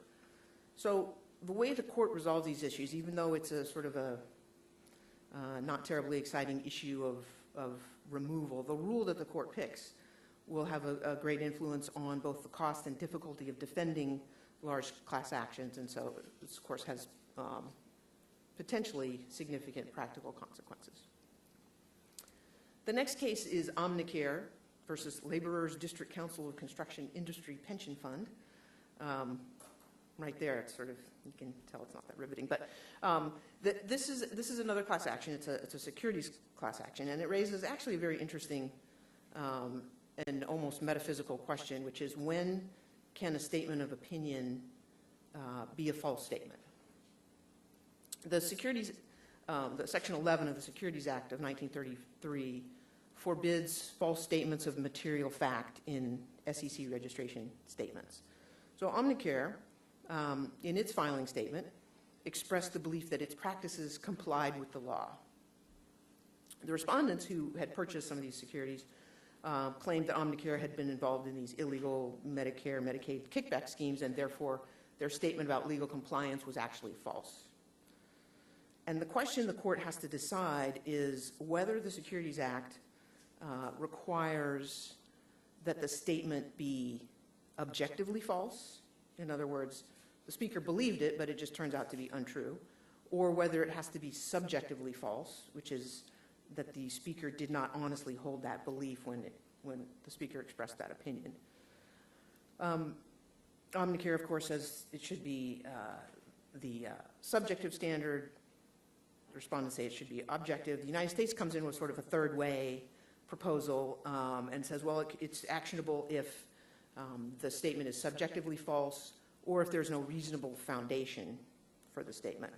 So the way the court resolves these issues, even though it's a sort of a not terribly exciting issue of removal, the rule that the court picks will have a great influence on both the cost and difficulty of defending large class actions, and so this, of course, has potentially significant practical consequences. The next case is Omnicare versus Laborers District Council of Construction Industry Pension Fund. Right there, it's sort of, you can tell it's not that riveting, but this is another class action. It's a securities class action, and it raises actually a very interesting and almost metaphysical question, which is when can a statement of opinion be a false statement? The Section 11 of the Securities Act of 1933 forbids false statements of material fact in SEC registration statements. So Omnicare, in its filing statement, expressed the belief that its practices complied with the law. The respondents who had purchased some of these securities claimed that Omnicare had been involved in these illegal Medicare, Medicaid kickback schemes, and therefore their statement about legal compliance was actually false. And the question the court has to decide is whether the Securities Act requires that the statement be objectively false. In other words, the speaker believed it, but it just turns out to be untrue, or whether it has to be subjectively false, which is that the speaker did not honestly hold that belief when the speaker expressed that opinion. Omnicare, of course, says it should be the subjective standard. The respondents say it should be objective. The United States comes in with sort of a third way proposal and says, well, it's actionable if the statement is subjectively false or if there's no reasonable foundation for the statement.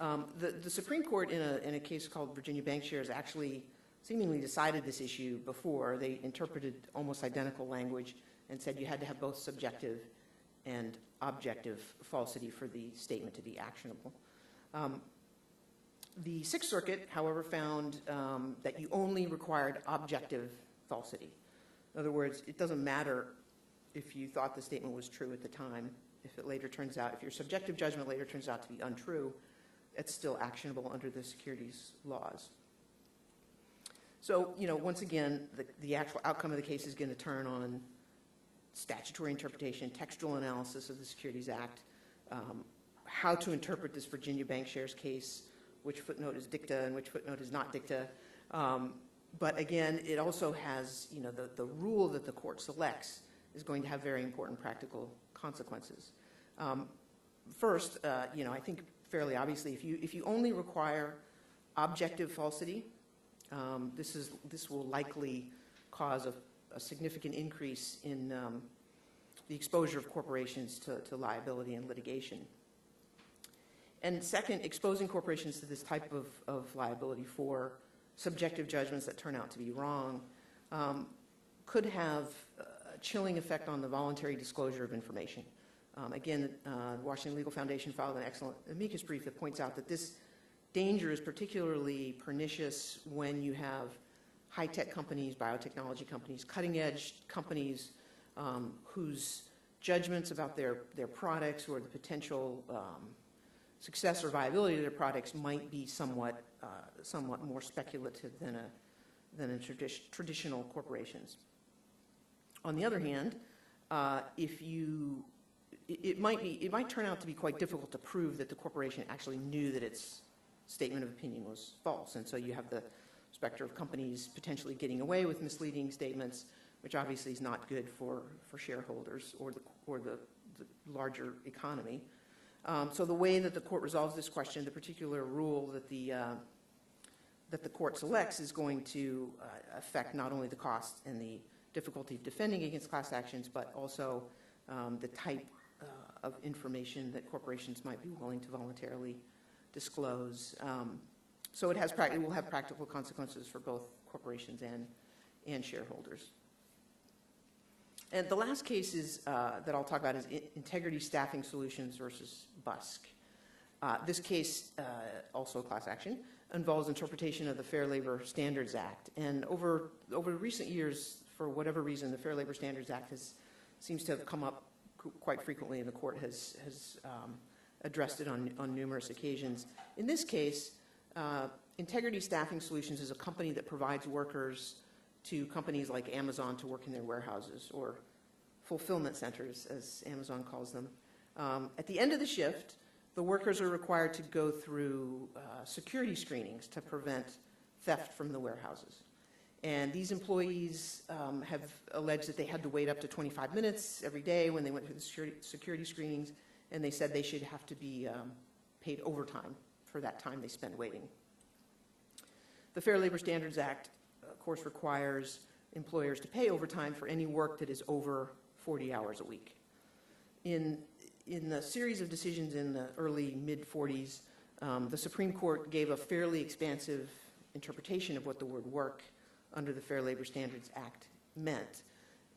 The Supreme Court in a case called Virginia Bank Shares actually seemingly decided this issue before. They interpreted almost identical language and said you had to have both subjective and objective falsity for the statement to be actionable. The Sixth Circuit, however, found that you only required objective falsity. In other words, it doesn't matter if you thought the statement was true at the time. If it later turns out, if your subjective judgment later turns out to be untrue, it's still actionable under the securities laws. So, once again, the actual outcome of the case is going to turn on statutory interpretation, textual analysis of the Securities Act, how to interpret this Virginia Bank Shares case, which footnote is dicta and which footnote is not dicta. But again, it also has, the rule that the court selects is going to have very important practical consequences. First, I think fairly obviously, if you only require objective falsity, this will likely cause a significant increase in the exposure of corporations to liability and litigation. And second, exposing corporations to this type of liability for subjective judgments that turn out to be wrong could have a chilling effect on the voluntary disclosure of information. Again, the Washington Legal Foundation filed an excellent amicus brief that points out that this danger is particularly pernicious when you have high-tech companies, biotechnology companies, cutting-edge companies whose judgments about their products or the potential success or viability of their products might be somewhat more speculative than traditional corporations. On the other hand, it might turn out to be quite difficult to prove that the corporation actually knew that its statement of opinion was false, and so you have the specter of companies potentially getting away with misleading statements, which obviously is not good for shareholders or the larger economy. So the way that the court resolves this question, the particular rule that the court selects is going to affect not only the cost and the difficulty of defending against class actions, but also the type of information that corporations might be willing to voluntarily disclose. So it will have practical consequences for both corporations and shareholders. And the last case that I'll talk about is Integrity Staffing Solutions versus BUSC. This case, also a class action, involves interpretation of the Fair Labor Standards Act. And over recent years, for whatever reason, the Fair Labor Standards Act seems to have come up quite frequently, and the court has addressed it on numerous occasions. In this case, Integrity Staffing Solutions is a company that provides workers to companies like Amazon to work in their warehouses, or fulfillment centers, as Amazon calls them. At the end of the shift, the workers are required to go through security screenings to prevent theft from the warehouses. And these employees have alleged that they had to wait up to 25 minutes every day when they went through the security screenings, and they said they should have to be paid overtime for that time they spend waiting. The Fair Labor Standards Act, of course, requires employers to pay overtime for any work that is over 40 hours a week. In the series of decisions in the early mid-40s, the Supreme Court gave a fairly expansive interpretation of what the word work under the Fair Labor Standards Act meant.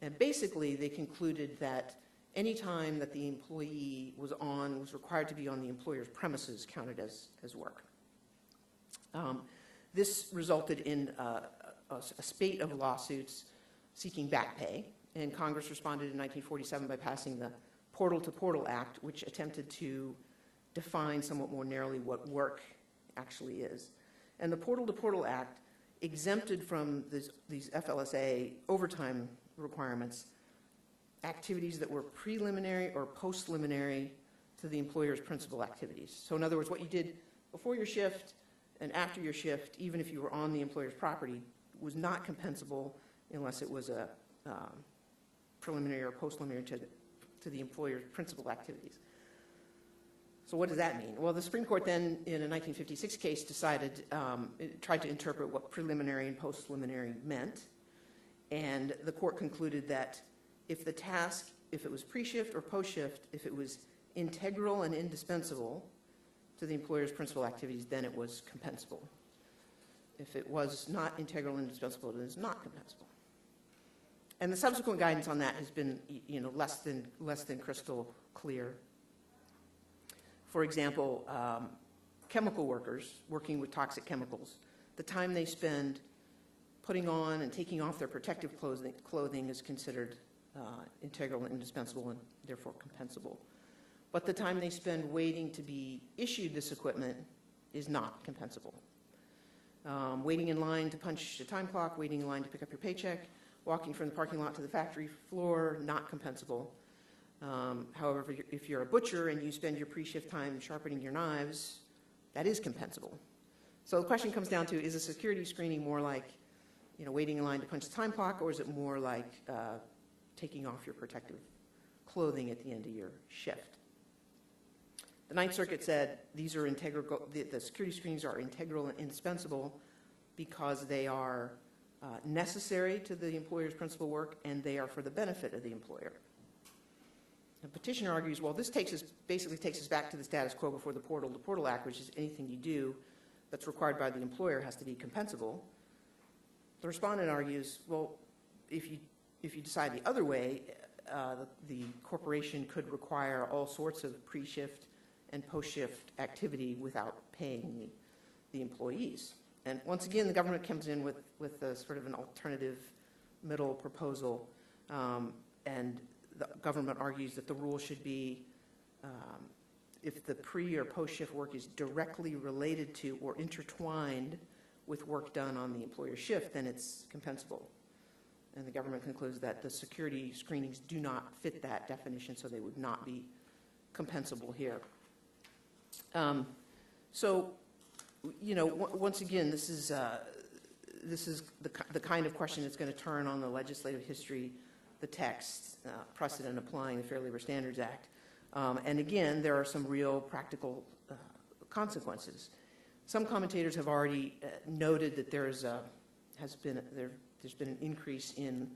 And basically, they concluded that any time that the employee was required to be on the employer's premises counted as work. This resulted in a spate of lawsuits seeking back pay, and Congress responded in 1947 by passing the Portal to Portal Act, which attempted to define somewhat more narrowly what work actually is. And the Portal to Portal Act exempted from these FLSA overtime requirements activities that were preliminary or post-liminary to the employer's principal activities. So in other words, what you did before your shift and after your shift, even if you were on the employer's property, was not compensable unless it was a preliminary or post-liminary to the employer's principal activities. So what does that mean? Well, the Supreme Court then, in a 1956 case, tried to interpret what preliminary and post-preliminary meant, and the court concluded that if the task, if it was pre-shift or post-shift, if it was integral and indispensable to the employer's principal activities, then it was compensable. If it was not integral and indispensable, it is not compensable. And the subsequent guidance on that has been, less than crystal clear. For example, chemical workers working with toxic chemicals, the time they spend putting on and taking off their protective clothing is considered integral and indispensable and therefore compensable. But the time they spend waiting to be issued this equipment is not compensable. Waiting in line to punch a time clock, waiting in line to pick up your paycheck, walking from the parking lot to the factory floor, not compensable. However, if you're a butcher and you spend your pre-shift time sharpening your knives, that is compensable. So the question comes down to, is a security screening more like waiting in line to punch the time clock, or is it more like taking off your protective clothing at the end of your shift? The Ninth Circuit said these are integral, the security screenings are integral and indispensable because they are necessary to the employer's principal work and they are for the benefit of the employer. The petitioner argues, well, this basically takes us back to the status quo before the Portal Act, which is anything you do that's required by the employer has to be compensable. The respondent argues, well, if you decide the other way, the corporation could require all sorts of pre-shift and post-shift activity without paying the employees. And once again, the government comes in with a sort of an alternative middle proposal, and the government argues that the rule should be if the pre- or post-shift work is directly related to or intertwined with work done on the employer's shift, then it's compensable. And the government concludes that the security screenings do not fit that definition, so they would not be compensable here. Once again, this is the kind of question that's going to turn on the legislative history, the text, precedent applying the Fair Labor Standards Act. And again, there are some real practical consequences. Some commentators have already noted that there's been an increase in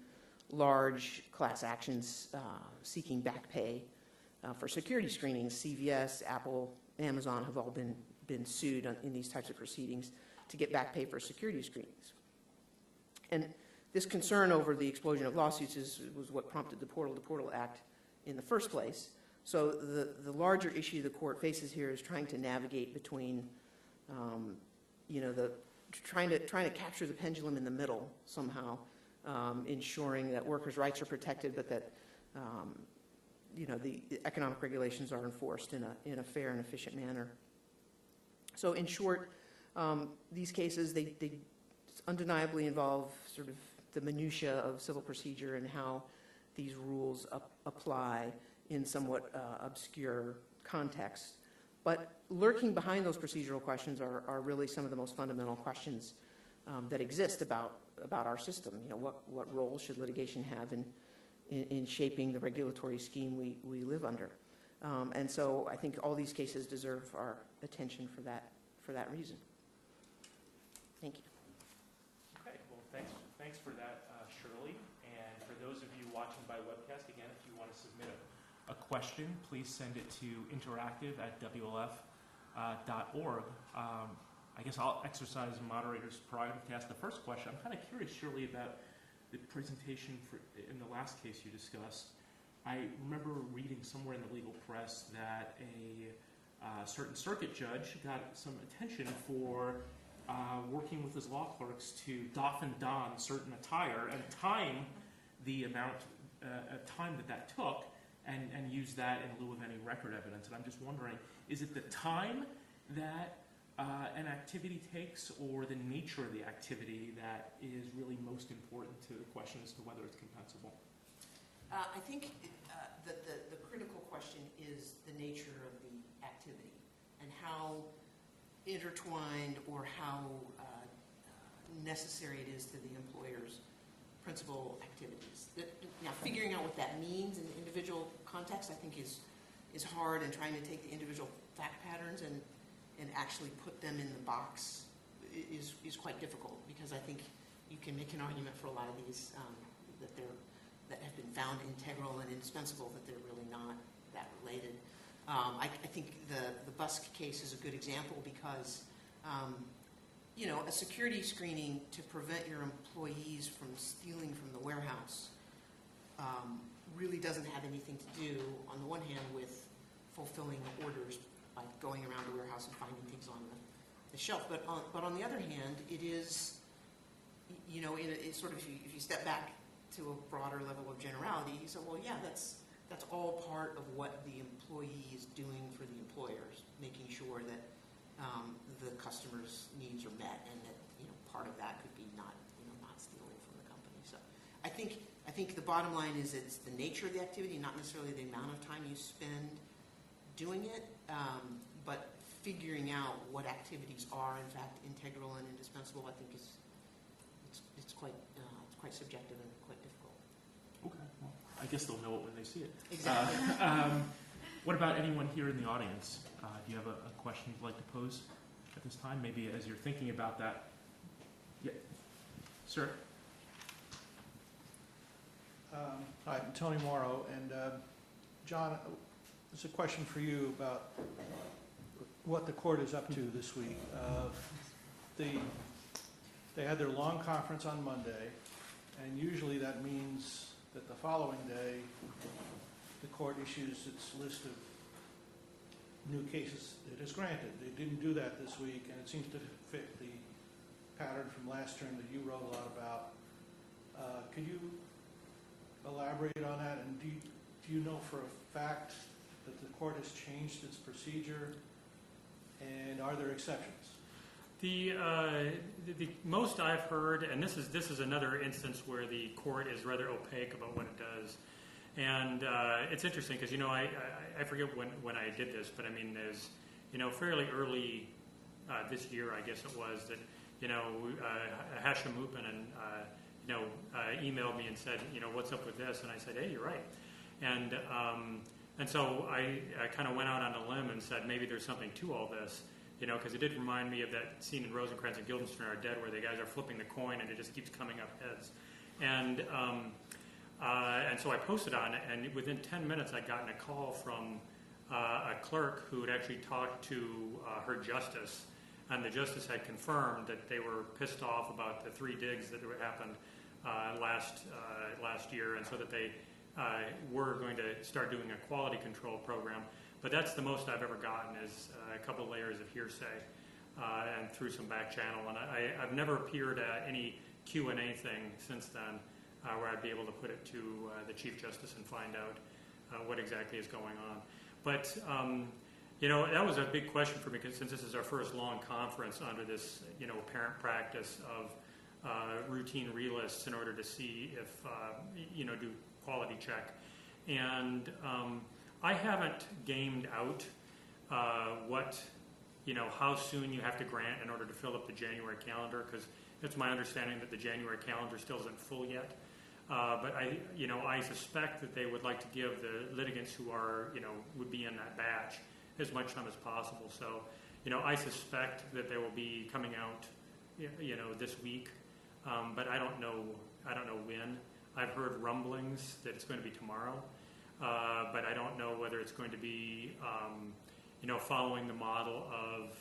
large class actions seeking back pay for security screenings. CVS, Apple, Amazon have all been sued in these types of proceedings to get back pay for security screenings. And this concern over the explosion of lawsuits was what prompted the Portal Act in the first place. So the larger issue the court faces here is trying to navigate between, trying to capture the pendulum in the middle somehow, ensuring that workers' rights are protected, but that the economic regulations are enforced in a fair and efficient manner. So in short, these cases, they undeniably involve sort of the minutia of civil procedure and how these rules apply in somewhat obscure contexts. But lurking behind those procedural questions are really some of the most fundamental questions that exist about our system. What role should litigation have in shaping the regulatory scheme we live under? And so I think all these cases deserve our attention for that reason. Thank you. Okay, well, thanks for that, Shirley. And for those of you watching by webcast, again, if you want to submit a question, please send it to interactive@WLF.org. I guess I'll exercise moderator's prerogative to ask the first question. I'm kind of curious, Shirley, about the presentation in the last case you discussed. I remember reading somewhere in the legal press that a certain circuit judge got some attention for working with his law clerks to doff and don certain attire and time the amount of time that took and use that in lieu of any record evidence. And I'm just wondering, is it the time that an activity takes or the nature of the activity that is really most important to the question as to whether it's compensable? I think that the critical question is the nature of the activity and how intertwined or how necessary it is to the employer's principal activities. Now, figuring out what that means in the individual context, I think, is is hard, and trying to take the individual fact patterns and actually put them in the box is quite difficult, because I think you can make an argument for a lot of these that have been found integral and indispensable that they're really not that related. I think the Busk case is a good example because, a security screening to prevent your employees from stealing from the warehouse really doesn't have anything to do, on the one hand, with fulfilling orders by going around the warehouse and finding things on the shelf. But on the other hand, it is, it's sort of, if you step back to a broader level of generality, you say, well, yeah, that's all part of what the employee is doing for the employers, making sure that the customer's needs are met, and that part of that could be not stealing from the company. So I think the bottom line is it's the nature of the activity, not necessarily the amount of time you spend doing it, but figuring out what activities are in fact integral and indispensable. I think it's quite subjective and quite difficult. Okay, well, I guess they'll know it when they see it. Exactly. What about anyone here in the audience? Do you have a question you'd like to pose at this time? Maybe as you're thinking about that. Yeah, sir. Hi, I'm Tony Morrow, and John, it's a question for you about what the court is up to this week. They had their long conference on Monday, and usually that means that the following day the court issues its list of new cases it has granted. They didn't do that this week, and it seems to fit the pattern from last term that you wrote a lot about. Could you elaborate on that, and do you know for a fact that the court has changed its procedure, and are there exceptions? The most I've heard, and this is another instance where the court is rather opaque about what it does, and it's interesting because I forget when I did this, but I mean there's fairly early this year I guess it was that Hashem Upin emailed me and said what's up with this, and I said, hey, you're right, and so I kind of went out on a limb and said maybe there's something to all this. Because it did remind me of that scene in Rosencrantz and Guildenstern Are Dead where the guys are flipping the coin and it just keeps coming up heads. And so I posted on it, and within 10 minutes I'd gotten a call from a clerk who had actually talked to her justice, and the justice had confirmed that they were pissed off about the 3 digs that happened last year, and so that they were going to start doing a quality control program. But that's the most I've ever gotten is a couple layers of hearsay and through some back channel. And I've never appeared at any Q&A thing since then where I'd be able to put it to the Chief Justice and find out what exactly is going on. But, that was a big question for me because since this is our first long conference under this, apparent practice of routine relists in order to see if, do quality check. And I haven't gamed out how soon you have to grant in order to fill up the January calendar, because it's my understanding that the January calendar still isn't full yet. But I suspect that they would like to give the litigants who are, would be in that batch as much time as possible. So, I suspect that they will be coming out, this week, but I don't know when. I've heard rumblings that it's going to be tomorrow. But I don't know whether it's going to be, following the model of,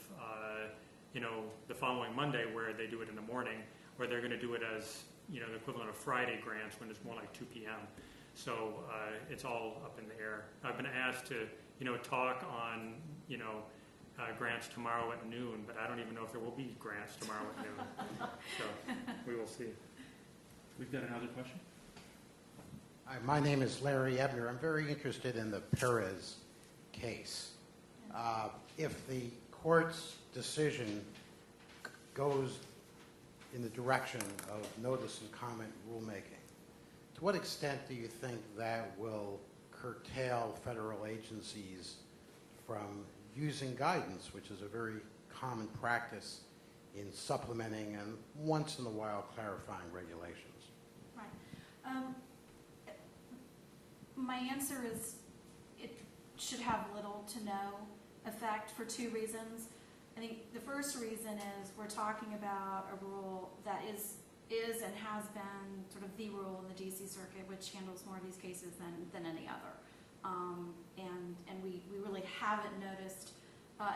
the following Monday where they do it in the morning, or they're going to do it as, the equivalent of Friday grants when it's more like 2 p.m. So it's all up in the air. I've been asked to, talk on, grants tomorrow at noon, but I don't even know if there will be grants tomorrow at noon. So we will see. We've got another question. Hi, my name is Larry Ebner. I'm very interested in the Perez case. If the court's decision goes in the direction of notice and comment rulemaking, to what extent do you think that will curtail federal agencies from using guidance, which is a very common practice in supplementing and once in a while clarifying regulations? Right. My answer is it should have little to no effect for two reasons. I think the first reason is we're talking about a rule that is and has been sort of the rule in the D.C. Circuit, which handles more of these cases than any other. And we really haven't noticed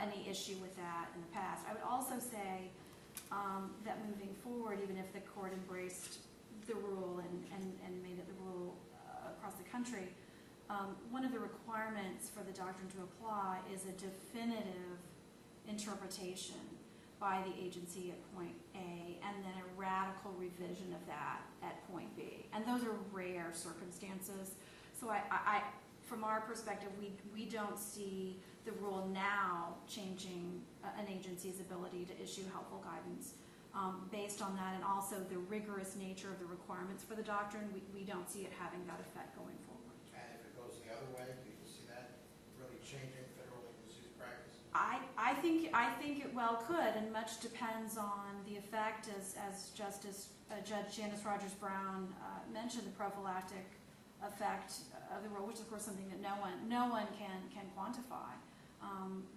any issue with that in the past. I would also say that moving forward, even if the court embraced the rule and made it the rule across the country, one of the requirements for the doctrine to apply is a definitive interpretation by the agency at point A, and then a radical revision of that at point B. And those are rare circumstances. So I from our perspective, we don't see the rule now changing an agency's ability to issue helpful guidance. Based on that, and also the rigorous nature of the requirements for the doctrine, we don't see it having that effect going forward. And if it goes the other way, do you see that really changing federal agencies' practice? I think it well could, and much depends on the effect, as Judge Janice Rogers Brown mentioned, the prophylactic effect of the rule, which is of course something that no one can quantify.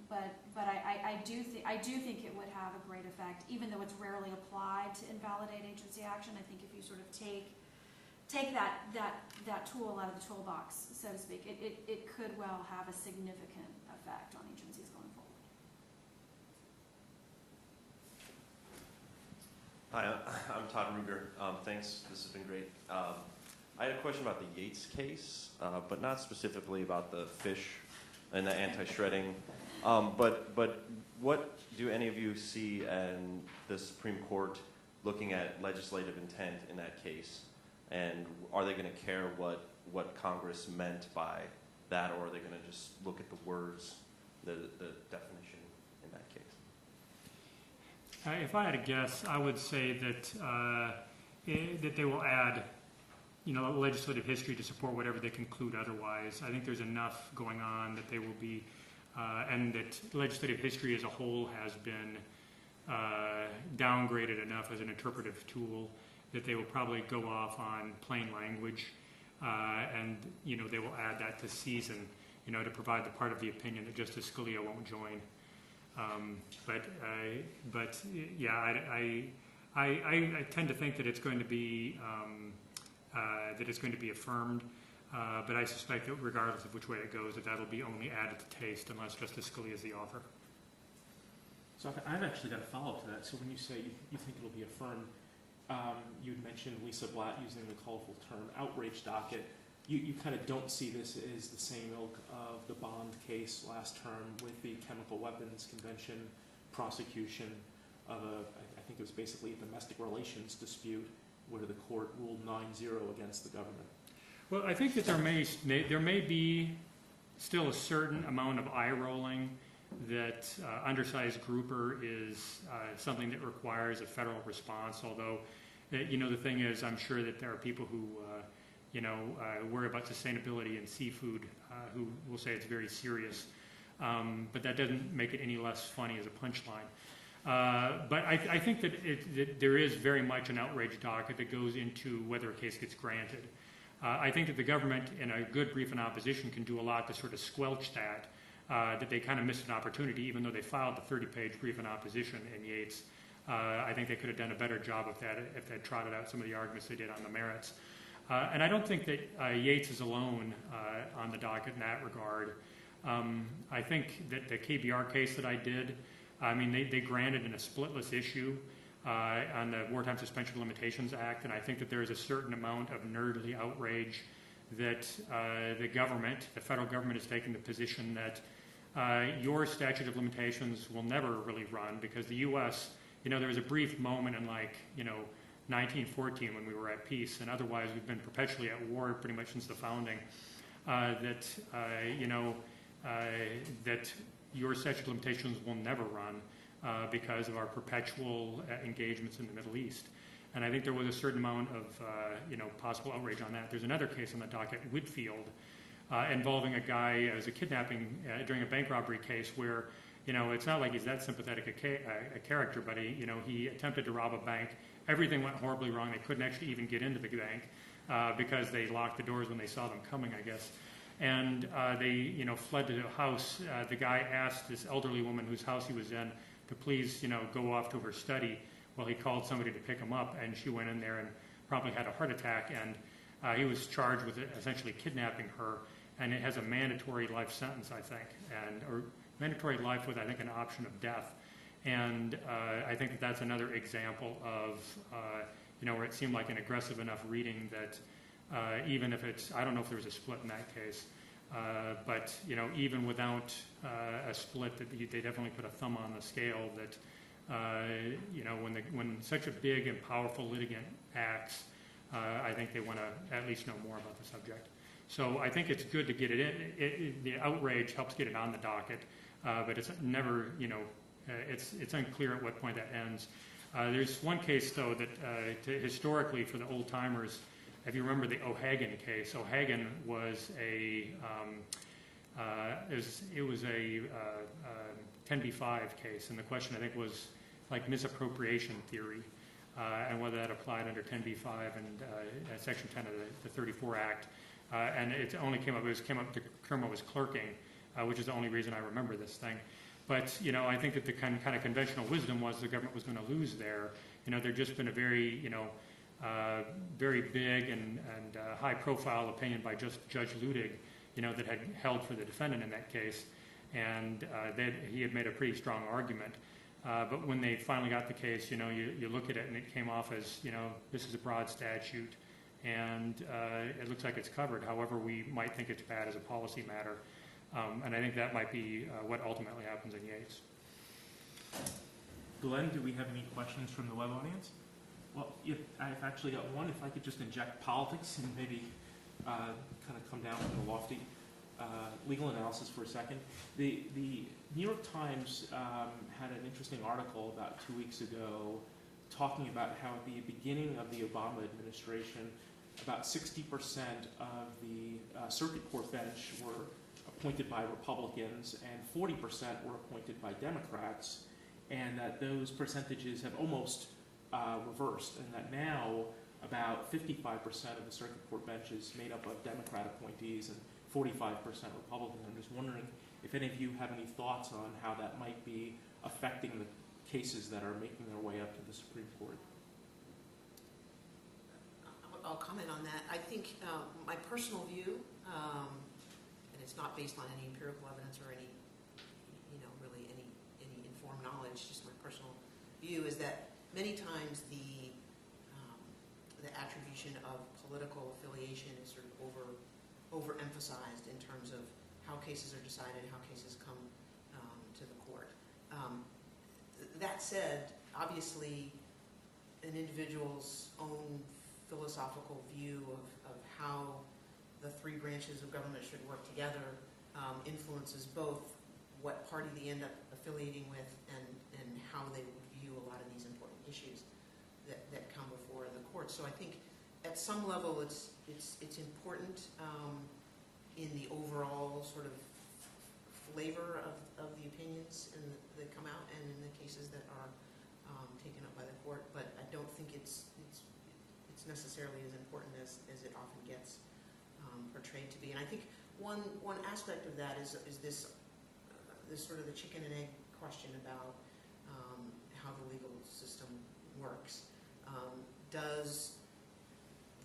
But I do think it would have a great effect, even though it's rarely applied to invalidate agency action. I think if you sort of take that tool out of the toolbox, so to speak, it could well have a significant effect on agencies going forward. Hi, I'm Todd Ruger. Thanks. This has been great. I had a question about the Yates case, but not specifically about the fish and the anti-shredding. But what do any of you see in the Supreme Court looking at legislative intent in that case? And are they going to care what Congress meant by that, or are they going to just look at the words, the definition in that case? If I had to guess, I would say that they will add, legislative history to support whatever they conclude otherwise. I think there's enough going on that they will be, and that legislative history as a whole has been downgraded enough as an interpretive tool that they will probably go off on plain language, and they will add that to season, to provide the part of the opinion that Justice Scalia won't join. I tend to think that it's going to be affirmed, but I suspect that regardless of which way it goes, that'll be only added to taste unless Justice Scalia is the author. So I've actually got a follow-up to that. So when you say you think it'll be affirmed, you'd mentioned Lisa Blatt using the colorful term outrage docket. You kind of don't see this as the same ilk of the Bond case last term with the Chemical Weapons Convention prosecution of I think it was basically a domestic relations dispute where the court ruled 9-0 against the government. Well, I think that there may be still a certain amount of eye rolling that undersized grouper is something that requires a federal response. Although, the thing is, I'm sure that there are people who worry about sustainability in seafood who will say it's very serious. But that doesn't make it any less funny as a punchline. But I think that there is very much an outrage docket that goes into whether a case gets granted. I think that the government, in a good brief in opposition, can do a lot to sort of squelch that they kind of missed an opportunity, even though they filed the 30-page brief in opposition in Yates. I think they could have done a better job of that if they had trotted out some of the arguments they did on the merits. And I don't think that Yates is alone on the docket in that regard. I think that the KBR case that I did, they granted in a splitless issue on the Wartime Suspension of Limitations Act, and I think that there is a certain amount of nerdly outrage that the federal government is taking the position that your statute of limitations will never really run because the U.S., there was a brief moment in 1914 when we were at peace, and otherwise we've been perpetually at war pretty much since the founding, that your statute of limitations will never run because of our perpetual engagements in the Middle East. And I think there was a certain amount of possible outrage on that. There's another case on the docket, Whitfield, involving a guy as a kidnapping during a bank robbery case where it's not like he's that sympathetic a character, but he attempted to rob a bank. Everything went horribly wrong. They couldn't actually even get into the bank because they locked the doors when they saw them coming, I guess. And they, fled to the house. The guy asked this elderly woman whose house he was in to please, go off to her study. Well, he called somebody to pick him up, and she went in there and probably had a heart attack. And he was charged with essentially kidnapping her, and it has a mandatory life sentence, I think, or mandatory life with, I think, an option of death. And I think that's another example of, where it seemed like an aggressive enough reading that even if it's, I don't know if there was a split in that case, but, even without a split, that they definitely put a thumb on the scale that, when such a big and powerful litigant acts, I think they want to at least know more about the subject. So I think it's good to get it in. The outrage helps get it on the docket, but it's never, it's unclear at what point that ends. There's one case, though, that historically for the old timers, if you remember the O'Hagan case, O'Hagan was a 10b-5 case, and the question I think was like misappropriation theory, and whether that applied under 10b-5 and Section 10 of the 34 Act. And it only came up, the term was clerking, which is the only reason I remember this thing. But, I think that the kind of conventional wisdom was the government was going to lose there. There'd just been a very, very big and high-profile opinion by Judge Ludig, that had held for the defendant in that case. And he had made a pretty strong argument. But when they finally got the case, you look at it and it came off as, this is a broad statute. And it looks like it's covered. However, we might think it's bad as a policy matter. And I think that might be what ultimately happens in Yates. Glenn, do we have any questions from the web audience? Well, I've actually got one. If I could just inject politics and maybe kind of come down from the lofty legal analysis for a second. The New York Times had an interesting article about 2 weeks ago talking about how at the beginning of the Obama administration, about 60% of the circuit court bench were appointed by Republicans and 40% were appointed by Democrats, and that those percentages have almost reversed, and that now about 55% of the circuit court bench is made up of Democrat appointees and 45% Republican. I'm just wondering if any of you have any thoughts on how that might be affecting the cases that are making their way up to the Supreme Court. I'll comment on that. I think my personal view, and it's not based on any empirical evidence or any, really any informed knowledge, just my personal view, is that many times the attribution of political affiliation is sort of overemphasized in terms of how cases are decided, how cases come to the court. That said, obviously, an individual's own philosophical view of how the three branches of government should work together influences both what party they end up affiliating with and how they would view a lot of these important issues that come before the court. So I think at some level it's important in the overall sort of flavor of the opinions that come out and in the cases that are taken up by the court, but I don't think it's necessarily as important as it often gets portrayed to be. And I think one aspect of that is this sort of the chicken and egg question about how the legal system works. Does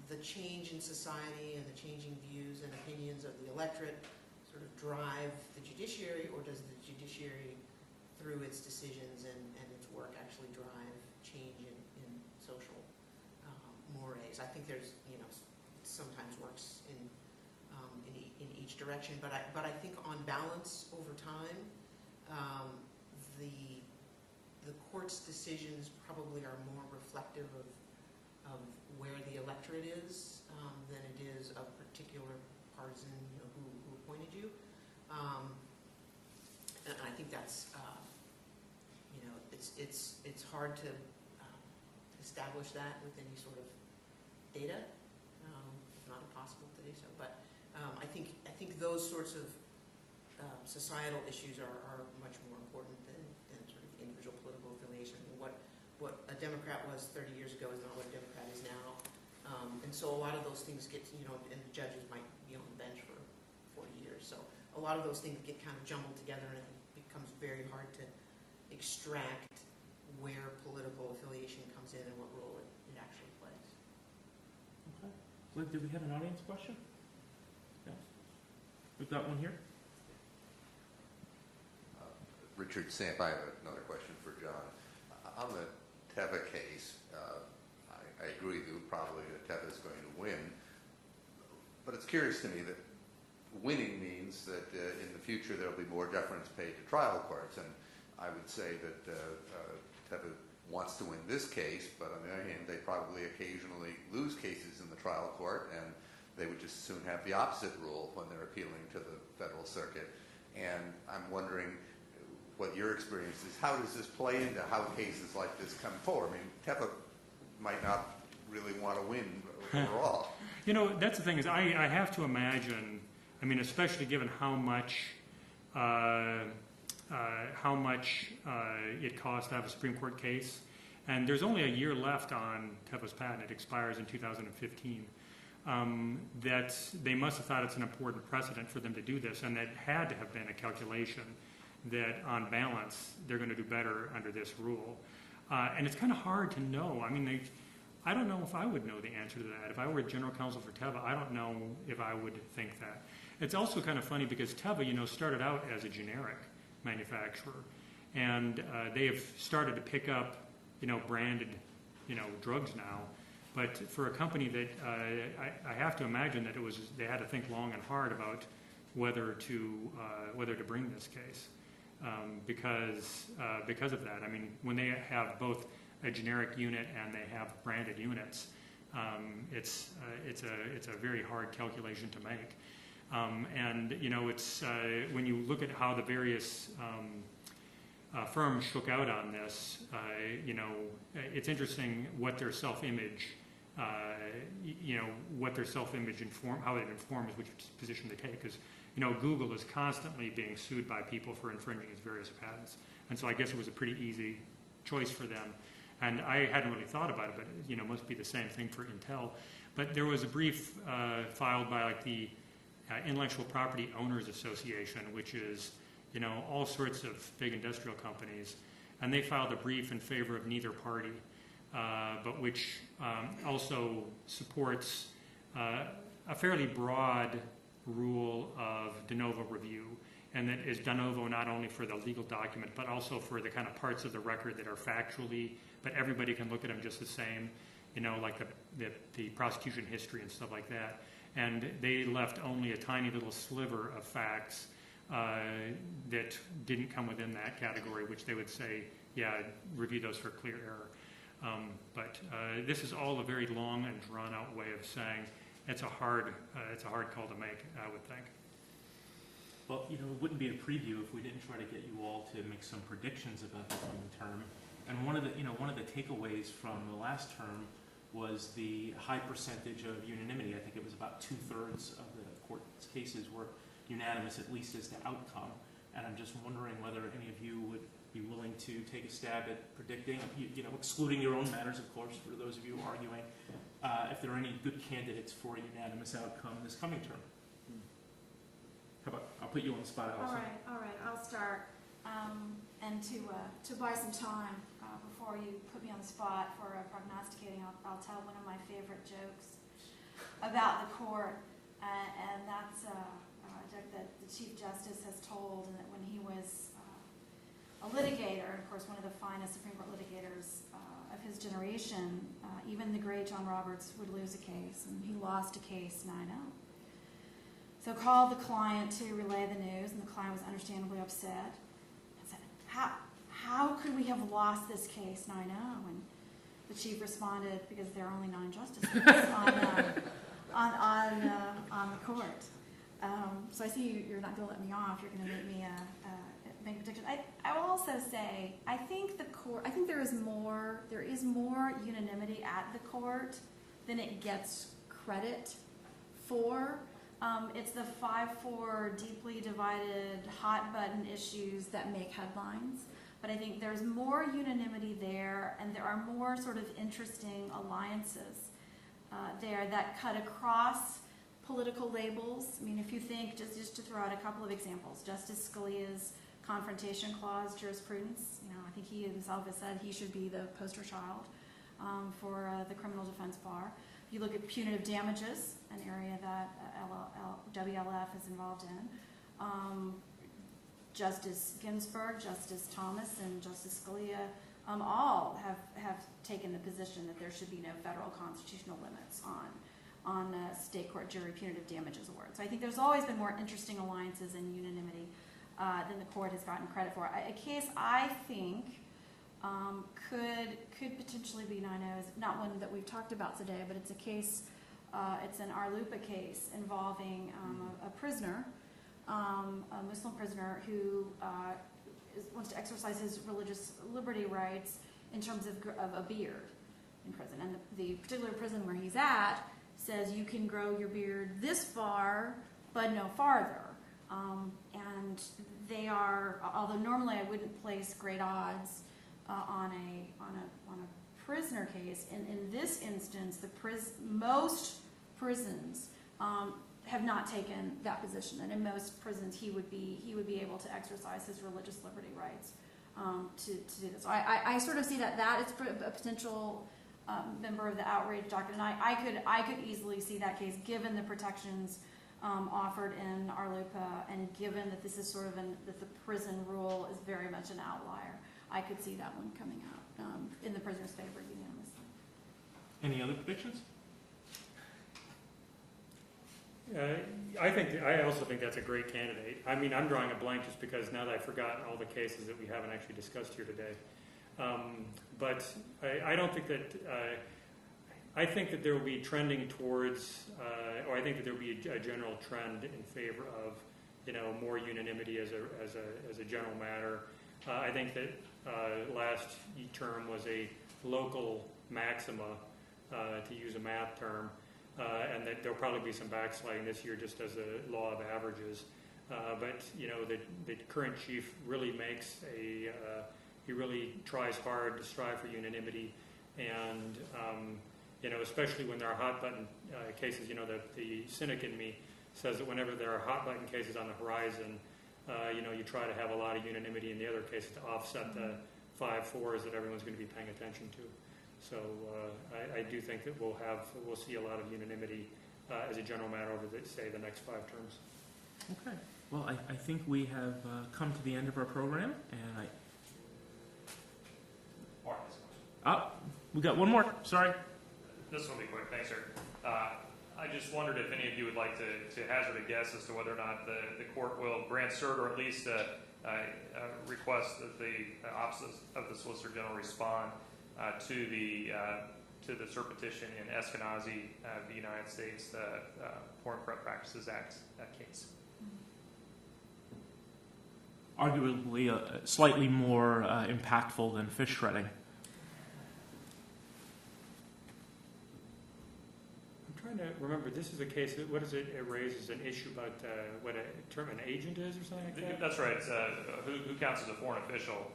the change in society and the changing views and opinions of the electorate sort of drive the judiciary, or does the judiciary, through its decisions and its work, actually drive change in social mores? I think there's, sometimes works in each direction, but I think on balance over time, the court's decisions probably are more reflective of where the electorate is than it is a particular partisan, who appointed you. And I think that's, it's hard to establish that with any sort of data. It's not impossible to do so, but I think those sorts of societal issues are much more important than sort of individual political affiliation. What a Democrat was 30 years ago is not what a Democrat is now. And so a lot of those things get, and the judges might be on the bench for 40 a lot of those things get kind of jumbled together, and it becomes very hard to extract where political affiliation comes in and what role it actually plays. Okay. Liv, did we have an audience question? Yes. We've got one here. Richard Samp, I have another question for John. On the Teva case, I agree with you, probably that Teva is going to win, but it's curious to me that winning means that in the future there will be more deference paid to trial courts, and I would say that Teva wants to win this case, but on the other hand, they probably occasionally lose cases in the trial court, and they would just as soon have the opposite rule when they're appealing to the federal circuit. And I'm wondering what your experience is. How does this play into how cases like this come forward? I mean, Teva might not really want to win overall. You know, that's the thing is I have to imagine, I mean, especially given how much it costs to have a Supreme Court case, and there's only a year left on Teva's patent. It expires in 2015. That they must have thought it's an important precedent for them to do this, and that had to have been a calculation that on balance they're going to do better under this rule. And it's kind of hard to know. I mean, I don't know if I would know the answer to that. If I were general counsel for Teva, I don't know if I would think that. It's also kind of funny because Teva, you know, started out as a generic manufacturer, and they have started to pick up, you know, branded, you know, drugs now. But for a company that I have to imagine that they had to think long and hard about whether to bring this case. Because of that. I mean, when they have both a generic unit and they have branded units, it's a very hard calculation to make. And you know, it's when you look at how the various firms shook out on this, you know, it's interesting what their self-image, you know, what their self-image how it informs which position they take. Because you know, Google is constantly being sued by people for infringing its various patents. And so I guess it was a pretty easy choice for them. And I hadn't really thought about it, but you know, it must be the same thing for Intel. But there was a brief filed by like the Intellectual Property Owners Association, which is, you know, all sorts of big industrial companies. And they filed a brief in favor of neither party, but which also supports a fairly broad rule of de novo review, and that is de novo not only for the legal document but also for the kind of parts of the record that are factually, but everybody can look at them just the same, you know, like the prosecution history and stuff like that. And they left only a tiny little sliver of facts that didn't come within that category, which they would say, yeah, review those for clear error. But this is all a very long and drawn-out way of saying it's a hard call to make, I would think. Well, you know, it wouldn't be a preview if we didn't try to get you all to make some predictions about the coming term. And one of the takeaways from the last term was the high percentage of unanimity. I think it was about 2/3 of the court's cases were unanimous, at least as to outcome. And I'm just wondering whether any of you would be willing to take a stab at predicting, you know, excluding your own matters, of course, for those of you arguing, if there are any good candidates for a unanimous outcome this coming term. How about, I'll put you on the spot, Allyson. All right, I'll start. And to buy some time before you put me on the spot for prognosticating, I'll tell one of my favorite jokes about the court, and that's a joke that the Chief Justice has told, and that when he was a litigator, of course one of the finest Supreme Court litigators of his generation, even the great John Roberts would lose a case, and he lost a case 9-0. So called the client to relay the news, and the client was understandably upset and said, how could we have lost this case 9-0? And the chief responded, because there are only 9 justices on the court. So I see you're not going to let me off. You're going to make me make a prediction. I will also say, I think there is more unanimity at the court than it gets credit for. It's the 5-4 deeply divided hot button issues that make headlines. But I think there's more unanimity there, and there are more sort of interesting alliances there that cut across political labels. I mean, if you think, just to throw out a couple of examples, Justice Scalia's confrontation clause jurisprudence, I think he himself has said he should be the poster child for the criminal defense bar. If you look at punitive damages, an area that WLF is involved in, Justice Ginsburg, Justice Thomas, and Justice Scalia all have taken the position that there should be no federal constitutional limits on state court jury punitive damages awards. So I think there's always been more interesting alliances and unanimity than the court has gotten credit for. A case I think could potentially be, and I know is not one that we've talked about today, but it's a case, it's an Arlupa case involving a prisoner, a Muslim prisoner who wants to exercise his religious liberty rights in terms of a beard in prison. And the particular prison where he's at says you can grow your beard this far, but no farther. And they are, although normally I wouldn't place great odds on a prisoner case, in this instance, most prisons have not taken that position, and in most prisons he would be able to exercise his religious liberty rights to do this. So I sort of see that is a potential member of the outrage doctrine. I could easily see that case, given the protections offered in Arlupa, and given that this is sort of that the prison rule is very much an outlier. I could see that one coming out in the prisoner's favor unanimously. Any other predictions? I also think that's a great candidate. I mean, I'm drawing a blank just because now that I've forgotten all the cases that we haven't actually discussed here today. But I don't think that. I think that there will be trending towards, or I think that there will be a general trend in favor of, more unanimity as a general matter. I think that last term was a local maxima, to use a math term, and that there'll probably be some backsliding this year just as a law of averages. But the current chief really makes he really tries hard to strive for unanimity, and especially when there are hot button cases. The cynic in me says that whenever there are hot button cases on the horizon, you try to have a lot of unanimity in the other cases to offset the 5-4s that everyone's going to be paying attention to. So I do think that we'll see a lot of unanimity as a general matter over the next 5 terms. Okay. Well, I think we have come to the end of our program, and we got one more. Sorry. This will be quick. Thanks, sir. I just wondered if any of you would like to hazard a guess as to whether or not the court will grant cert, or at least request that the Office of the Solicitor General respond to the cert petition in Eskenazi, the United States, the Foreign Corrupt Practices Act case. Arguably slightly more impactful than fish shredding. I'm trying to remember, this is a case, what is it? It raises an issue about what a term an agent is or something like that? That's right. It's, who counts as a foreign official?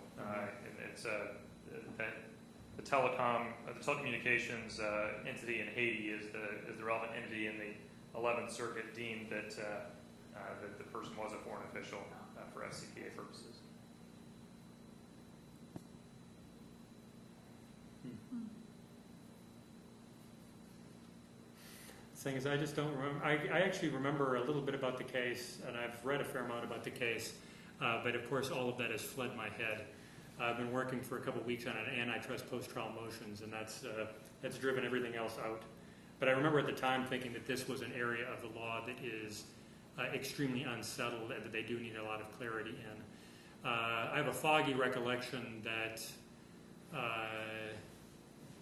It's the telecommunications entity in Haiti is the relevant entity, in the 11th Circuit deemed that that the person was a foreign official for FCPA purposes. Thing is, I just don't remember. I actually remember a little bit about the case, and I've read a fair amount about the case, but of course all of that has fled my head. I've been working for a couple of weeks on an antitrust post-trial motions, and that's driven everything else out. But I remember at the time thinking that this was an area of the law that is extremely unsettled and that they do need a lot of clarity in. I have a foggy recollection that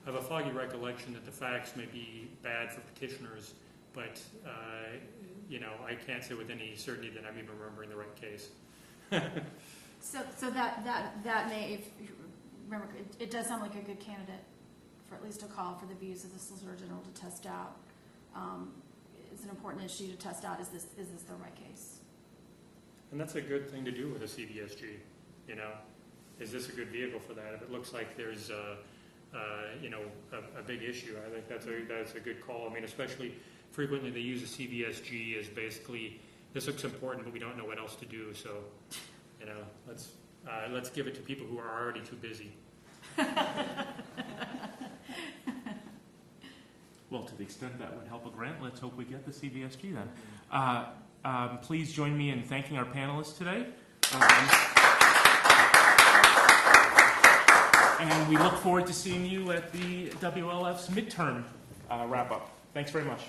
the facts may be bad for petitioners, but I can't say with any certainty that I'm even remembering the right case. So that may, if you remember, it does sound like a good candidate for at least a call for the views of the Solicitor General to test out. It's an important issue to test out. Is this the right case? And that's a good thing to do with a CDSG. Is this a good vehicle for that? If it looks like there's a big issue, I think that's a good call. I mean, especially frequently they use a CVSG as basically, this looks important, but we don't know what else to do. So, let's give it to people who are already too busy. Well, to the extent that would help a grant, let's hope we get the CVSG then. Please join me in thanking our panelists today. And we look forward to seeing you at the WLF's midterm wrap-up. Thanks very much.